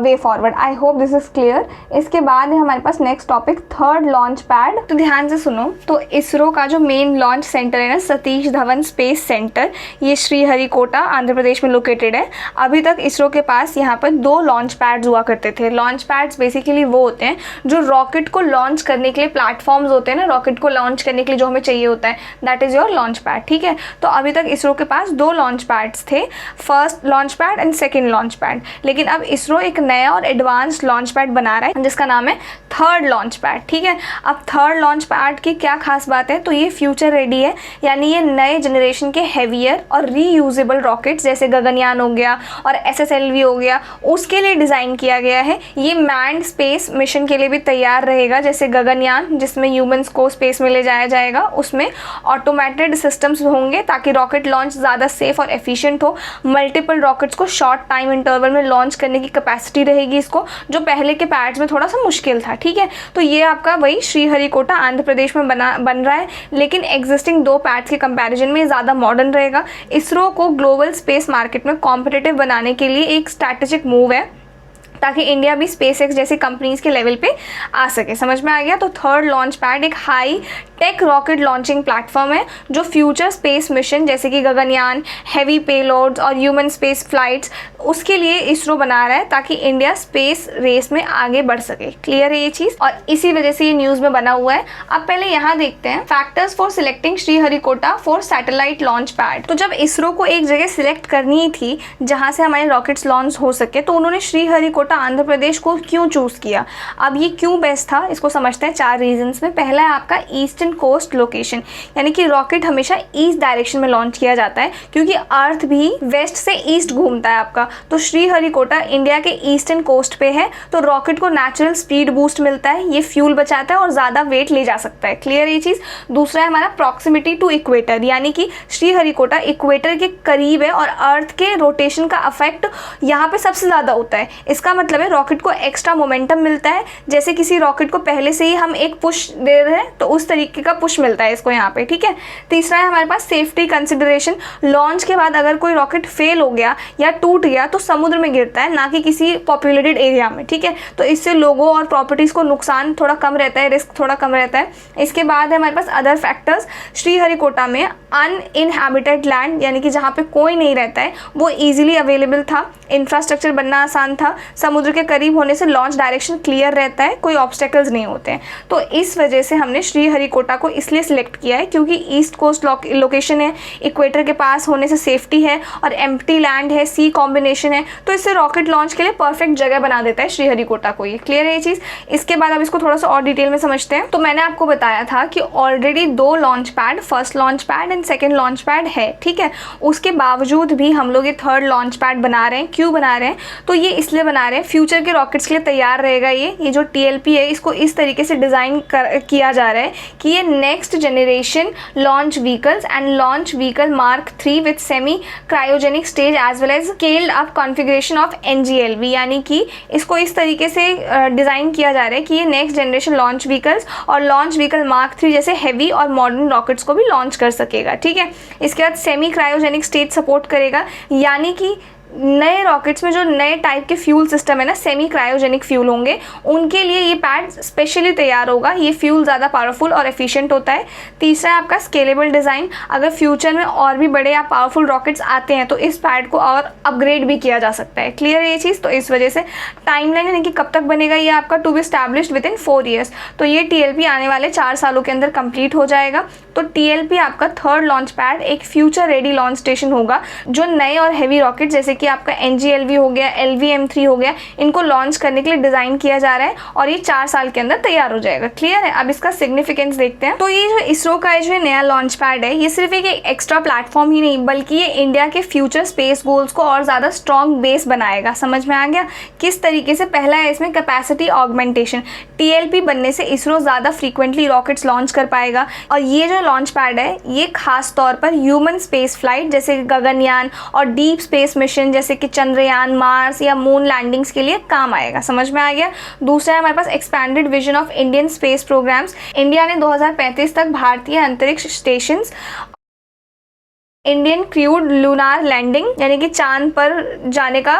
way forward. I hope this is clear. इसके बाद है हमारे पास next topic third launch pad. तो ध्यान से सुनो। तो इसरो का जो मेन लॉन्च सेंटर है ना, सतीश धवन स्पेस सेंटर, ये श्रीहरिकोटा आंध्र प्रदेश में लोकेटेड है। अभी तक इसरो के पास यहाँ पर 2 लॉन्च पैड्स हुआ करते थे। लॉन्च पैड्स बेसिकली वो होते हैं जो रॉकेट को लॉन्च करने के लिए प्लेटफॉर्म्स होते हैं ना, रॉकेट को लॉन्च करने के लिए जो हमें चाहिए होता है, that is your launch pad. ठीक है। तो अभी तक इसरो के पास 2 लॉन्च पैड्स थे, first launch pad and second launch pad. लेकिन अब इसरो एक नया और एडवांस लॉन्च पैड बना रहा है जिसका नाम है थर्ड लॉन्च पैड। ठीक है। अब थर्ड लॉन्च पैड की क्या खास बात है, तो ये फ्यूचर रेडी है, यानी ये नए जनरेशन के हेवियर और रीयूजेबल रॉकेट्स जैसे गगनयान हो गया और एसएसएलवी हो गया, उसके लिए डिज़ाइन किया गया है। ये मैन्ड स्पेस मिशन के लिए भी तैयार रहेगा, जैसे गगनयान जिसमें ह्यूमंस को स्पेस में ले जाया जाएगा, उसमें ऑटोमेटेड सिस्टम्स होंगे ताकि रॉकेट लॉन्च ज़्यादा सेफ और एफिशिएंट हो। मल्टीपल रॉकेट्स को शॉर्ट टाइम इंटरवल में लॉन्च करने की कैपेसिटी रहेगी इसको, जो पहले के पैड्स में थोड़ा सा मुश्किल था। ठीक है। तो ये आपका वही श्रीहरिकोटा आंध्र प्रदेश में बन रहा है, लेकिन एग्जिस्टिंग 2 पैड्स के कंपैरिजन में ज़्यादा मॉडर्न रहेगा। इसरो को ग्लोबल स्पेस मार्केट में कॉम्पिटिटिव बनाने के लिए एक स्ट्रैटेजिक मूव है ताकि इंडिया भी स्पेसएक्स जैसी कंपनीज के लेवल पे आ सके। समझ में आ गया? तो थर्ड लॉन्च पैड एक high tech rocket launching platform है जो फ्यूचर स्पेस मिशन जैसे कि गगनयान, हैवी पेलोड्स और ह्यूमन स्पेस फ्लाइट्स, उसके लिए इसरो बना रहा है ताकि इंडिया स्पेस रेस में आगे बढ़ सके। क्लियर है ये चीज़? और इसी वजह से ये न्यूज़ में बना हुआ है। अब पहले यहाँ देखते हैं factors for selecting Sriharikota for satellite launch pad. तो जब इसरो को एक जगह सिलेक्ट करनी थी जहाँ से हमारे रॉकेट्स लॉन्च हो सके, तो उन्होंने श्रीहरिकोटा आंध्र प्रदेश को क्यों चूज किया? अब ये क्यों बेस्ट था इसको समझते हैं 4 रीजंस में। पहला है आपका ईस्टर्न कोस्ट लोकेशन, यानी कि रॉकेट हमेशा ईस्ट डायरेक्शन में लॉन्च किया जाता है क्योंकि अर्थ भी वेस्ट से ईस्ट घूमता है आपका। तो श्रीहरिकोटा इंडिया के ईस्टर्न कोस्ट पे है, तो रॉकेट को नेचुरल स्पीड बूस्ट मिलता है, ये फ्यूल बचाता है और ज़्यादा वेट ले जा सकता है। क्लियर ये चीज़? दूसरा है हमारा प्रॉक्सिमिटी टू इक्वेटर, यानी कि श्रीहरिकोटा इक्वेटर के करीब है और अर्थ के रोटेशन का अफेक्ट यहाँ पे सबसे ज़्यादा होता है। इसका इसका मतलब है रॉकेट को एक्स्ट्रा मोमेंटम मिलता है, जैसे किसी रॉकेट को पहले से ही हम एक पुश दे रहे हैं तो उस तरीके का पुश मिलता है इसको यहाँ पे, ठीक है। तीसरा है हमारे पास सेफ्टी कंसिडरेशन। लॉन्च के बाद अगर कोई रॉकेट फेल हो गया या टूट गया तो समुद्र में गिरता है, ना कि किसी पॉपुलेटेड एरिया में, ठीक है। तो इससे लोगों और प्रॉपर्टीज को नुकसान थोड़ा कम रहता है, रिस्क थोड़ा कम रहता है। इसके बाद है हमारे पास अदर फैक्टर्स। श्रीहरिकोटा में अनइनहैबिटेड लैंड यानी कि जहाँ पे कोई नहीं रहता है वो ईजिली अवेलेबल था, इंफ्रास्ट्रक्चर बनना आसान था, समुद्र के करीब होने से लॉन्च डायरेक्शन क्लियर रहता है, कोई ऑब्स्टेकल्स नहीं होते हैं। तो इस वजह से हमने श्रीहरिकोटा को इसलिए सिलेक्ट किया है क्योंकि ईस्ट कोस्ट लोकेशन है, इक्वेटर के पास होने से सेफ्टी है और एम्प्टी लैंड है, सी कॉम्बिनेशन है, तो इससे रॉकेट लॉन्च के लिए परफेक्ट जगह बना देता है श्रीहरिकोटा को। ये क्लियर है ये चीज़। इसके बाद अब इसको थोड़ा सा और डिटेल में समझते हैं। तो मैंने आपको बताया था कि already 2 launch pad, first launch pad and second launch pad है, ठीक है। उसके बावजूद भी हम लोग ये थर्ड लॉन्च पैड बना रहे हैं। क्यों बना रहे हैं? तो ये इसलिए बना रहे हैं फ्यूचर के रॉकेट्स के लिए तैयार रहेगा। ये जो TLP है इसको इस तरीके से डिज़ाइन किया जा रहा है कि ये next generation launch vehicles and launch vehicle mark 3 with semi cryogenic stage as well as scaled up configuration of NGLV, यानी कि इसको इस तरीके से डिज़ाइन किया जा रहा है कि ये नेक्स्ट जनरेशन लॉन्च व्हीकल्स और लॉन्च व्हीकल मार्क 3 जैसे हैवी और मॉडर्न रॉकेट्स को भी लॉन्च कर सकेगा, ठीक है। इसके बाद सेमी क्रायोजेनिक स्टेज सपोर्ट करेगा, यानी कि नए रॉकेट्स में जो नए टाइप के फ्यूल सिस्टम है ना, सेमी क्रायोजेनिक फ्यूल होंगे, उनके लिए ये पैड स्पेशली तैयार होगा। ये फ्यूल ज़्यादा पावरफुल और एफिशिएंट होता है। तीसरा है आपका स्केलेबल डिज़ाइन। अगर फ्यूचर में और भी बड़े या पावरफुल रॉकेट्स आते हैं तो इस पैड को और अपग्रेड भी किया जा सकता है। क्लियर है ये चीज़। तो इस वजह से टाइमलाइन यानी कि कब तक बनेगा ये आपका to be established within 4 years. तो ये TLP आने वाले 4 सालों के अंदर कंप्लीट हो जाएगा। तो TLP आपका थर्ड लॉन्च पैड एक फ्यूचर रेडी लॉन्च स्टेशन होगा जो नए और हैवी रॉकेट जैसे कि आपका NGLV हो गया, LVM3 हो गया, इनको लॉन्च करने के लिए डिज़ाइन किया जा रहा है और ये 4 साल के अंदर तैयार हो जाएगा। क्लियर है। अब इसका सिग्निफिकेंस देखते हैं। तो ये जो इसरो का जो नया लॉन्च पैड है ये सिर्फ एक एक्स्ट्रा प्लेटफॉर्म ही नहीं बल्कि ये इंडिया के फ्यूचर स्पेस गोल्स को और ज़्यादा स्ट्रॉन्ग बेस बनाएगा। समझ में आ गया किस तरीके से? पहला है इसमें कैपेसिटी ऑगमेंटेशन। TLP बनने से इसरो ज़्यादा फ्रीक्वेंटली रॉकेट्स लॉन्च कर पाएगा और ये जो लॉन्च पैड है ये खास तौर पर ह्यूमन स्पेस फ्लाइट जैसे गगनयान और डीप स्पेस मिशन जैसे कि चंद्रयान, मार्स या मून लैंडिंग्स के लिए काम आएगा। समझ में आ गया। दूसरा है हमारे पास expanded vision of Indian space programs. India ने 2035 तक भारतीय अंतरिक्ष station, Indian crewed lunar landing यानी कि चांद पर जाने का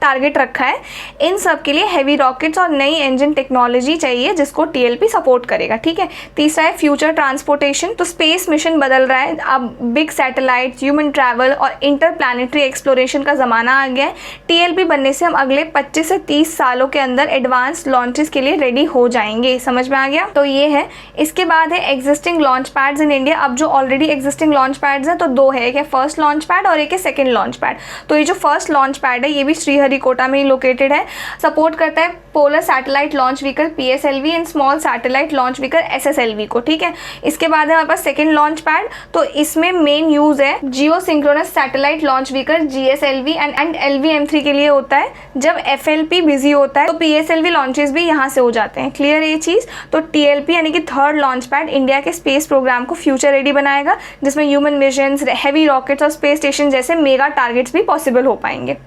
टारगेट रखा है। इन सब के लिए हैवी रॉकेट्स और नई इंजन टेक्नोलॉजी चाहिए जिसको TLP सपोर्ट करेगा, ठीक है। तीसरा है फ्यूचर ट्रांसपोर्टेशन। तो स्पेस मिशन बदल रहा है, अब बिग सैटेलाइट, ह्यूमन ट्रैवल और इंटरप्लैनेटरी एक्सप्लोरेशन का ज़माना आ गया है। TLP बनने से हम अगले 25 से 30 सालों के अंदर एडवांस लॉन्चेस के लिए रेडी हो जाएंगे। समझ में आ गया। तो ये है। इसके बाद है existing launch pads in India. अब जो ऑलरेडी एग्जिस्टिंग लॉन्च पैड्स हैं तो 2 है, एक है फर्स्ट लॉन्च पैड और एक है सेकंड लॉन्च पैड। तो ये जो फर्स्ट लॉन्च पैड है ये भी श्रीहरिकोटा में ही लोकेटेड है। सपोर्ट करता है polar satellite launch vehicle PSLV and small satellite launch vehicle SSLV को, ठीक है। इसके बाद है हमारे पास सेकंड लॉन्च पैड। तो इसमें मेन यूज है geosynchronous satellite launch vehicle GSLV and LVM3 के लिए होता है। जब FLP बिजी होता है तो PSLV लॉन्चेस भी यहाँ से हो जाते हैं। क्लियर है ये चीज़। तो TLP यानी कि थर्ड लॉन्च पैड इंडिया के स्पेस प्रोग्राम को फ्यूचर रेडी बनाएगा जिसमें ह्यूमन मिशन, हैवी रॉकेट्स और स्पेस स्टेशन जैसे मेगा टारगेट्स भी पॉसिबल हो पाएंगे।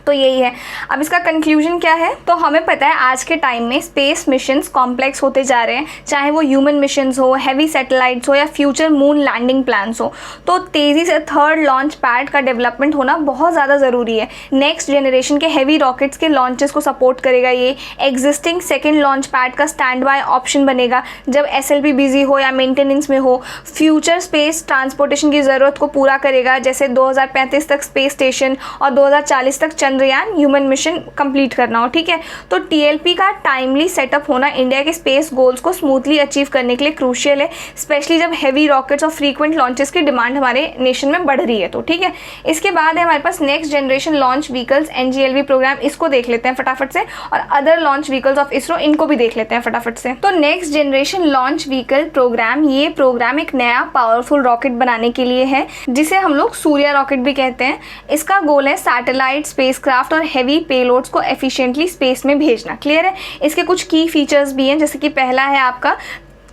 तो यही है। अब इसका कंक्लूजन क्या है? तो हमें पता है आज के टाइम में स्पेस मिशंस कॉम्प्लेक्स होते जा रहे हैं, चाहे वो ह्यूमन मिशंस हो, हैवी सैटेलाइट्स हो या फ्यूचर मून लैंडिंग प्लान्स हो। तो तेज़ी से थर्ड लॉन्च पैड का डेवलपमेंट होना बहुत ज़्यादा ज़रूरी है। नेक्स्ट जनरेशन के हैवी रॉकेट्स के लॉन्चेस को सपोर्ट करेगा ये। एग्जिस्टिंग सेकेंड लॉन्च पैड का स्टैंड बाय ऑप्शन बनेगा जब SLP बिजी हो या मेंटेनेंस में हो। फ्यूचर स्पेस ट्रांसपोर्टेशन की ज़रूरत को पूरा करेगा, जैसे 2035 तक स्पेस स्टेशन और 2040 तक चंद्रयान ह्यूमन मिशन कंप्लीट करना हो, ठीक है। तो TLP का टाइमली सेटअप होना इंडिया के स्पेस गोल्स को स्मूथली अचीव करने के लिए क्रूशियल है, स्पेशली जब हैवी रॉकेट्स और फ्रीक्वेंट लॉन्चेस की डिमांड हमारे नेशन में बढ़ रही है तो, ठीक है। इसके बाद है हमारे पास next generation launch vehicles NGLV program, इसको देख लेते हैं फटाफट से, और other launch vehicles of ISRO, इनको भी देख लेते हैं फटाफट से। तो next generation launch vehicle program, ये प्रोग्राम एक नया पावरफुल रॉकेट बनाने के लिए है जिसे हम लोग सूर्या रॉकेट भी कहते हैं। इसका गोल है सैटेलाइट, स्पेसक्राफ्ट और हैवी पेलोड्स को एफिशिएंटली स्पेस में भेजना। क्लियर है। इसके कुछ की फीचर्स भी हैं, जैसे कि पहला है आपका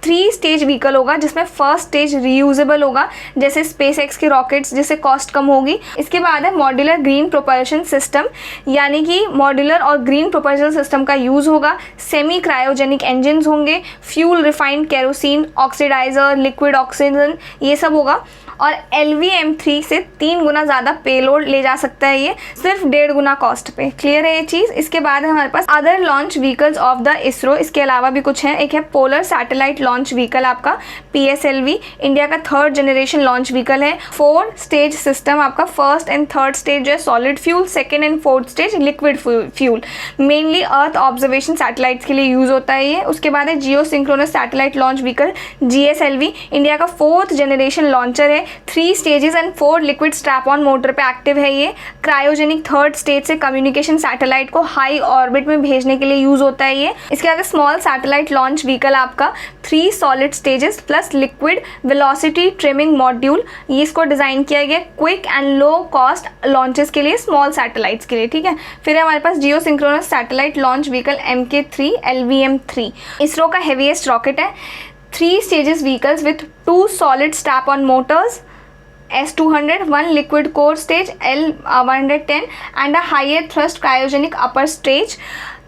3 स्टेज व्हीकल होगा, जिसमें फर्स्ट स्टेज रीयूजेबल होगा, जैसे स्पेसएक्स के रॉकेट्स, जिससे कॉस्ट कम होगी। इसके बाद है मॉड्यूलर ग्रीन प्रोपल्शन सिस्टम, यानी कि मॉड्यूलर और ग्रीन प्रोपल्शन सिस्टम का यूज़ होगा। सेमी क्रायोजेनिक इंजन होंगे, fuel refined kerosene, oxidiser, liquid oxygen, ये सब होगा। और LVM-3 से 3 गुना ज़्यादा पेलोड ले जा सकता है, ये सिर्फ 1.5 गुना कॉस्ट पे। क्लियर है ये चीज़। इसके बाद है हमारे पास other launch vehicles of the ISRO, इसके अलावा भी कुछ है। एक है पोलर सैटेलाइट लॉन्च व्हीकल आपका PSLV, इंडिया का 3rd जनरेशन लॉन्च व्हीकल है। 4 स्टेज सिस्टम आपका, फर्स्ट एंड थर्ड स्टेज जो है solid fuel, second and fourth stage liquid fuel, mainly earth observation satellites के लिए यूज़ होता है ये। उसके बाद है geosynchronous satellite launch vehicle GSLV, India का 4th जनरेशन लॉन्चर है। 3 stages and 4 liquid strap on motor पे एक्टिव है ये। क्रायोजेनिक 3rd स्टेज से कम्युनिकेशन सैटेलाइट को हाई ऑर्बिट में भेजने के लिए यूज होता है ये। इसके बाद स्मॉल सैटेलाइट लॉन्च व्हीकल आपका, 3 solid stages plus liquid velocity trimming module, ये इसको डिजाइन किया गया quick and low cost launches के लिए, स्मॉल सैटेलाइट्स के लिए, ठीक है। फिर हमारे पास geosynchronous satellite launch vehicle MK3 LVM-3, ISRO का हेवीएस्ट रॉकेट है। 3 stages vehicles with 2 solid strap-on motors, S200, 1 liquid core stage L110 and a higher thrust cryogenic upper stage।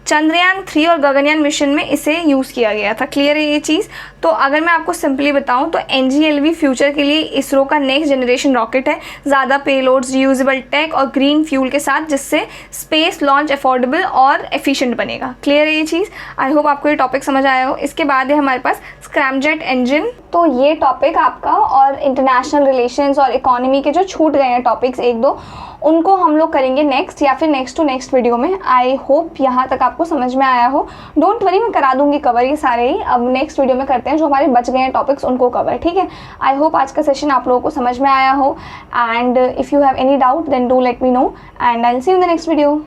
Chandrayaan 3 और गगनयान मिशन में इसे यूज़ किया गया था। क्लियर है ये चीज़। तो अगर मैं आपको सिंपली बताऊं तो NGLV फ्यूचर के लिए इसरो का नेक्स्ट जनरेशन रॉकेट है, ज़्यादा पेलोड्स, रीयूजेबल टेक और ग्रीन फ्यूल के साथ, जिससे स्पेस लॉन्च अफोर्डेबल और एफिशिएंट बनेगा। क्लियर है ये चीज़। आई होप आपको ये टॉपिक समझ आया हो। इसके बाद है हमारे पास स्क्रैमजेट इंजन। तो ये टॉपिक आपका, और इंटरनेशनल रिलेशंस और इकोनॉमी के जो छूट गए हैं टॉपिक्स 1-2, उनको हम लोग करेंगे नेक्स्ट या फिर नेक्स्ट टू नेक्स्ट वीडियो में। आई होप यहाँ तक आपको समझ में आया हो। डोंट वरी, मैं करा दूंगी कवर ये सारे ही। अब नेक्स्ट वीडियो में करते हैं जो हमारे बच गए हैं टॉपिक्स, उनको कवर, ठीक है। आई होप आज का सेशन आप लोगों को समझ में आया हो, and if you have any doubt then do let me know, and I will see you in the next video.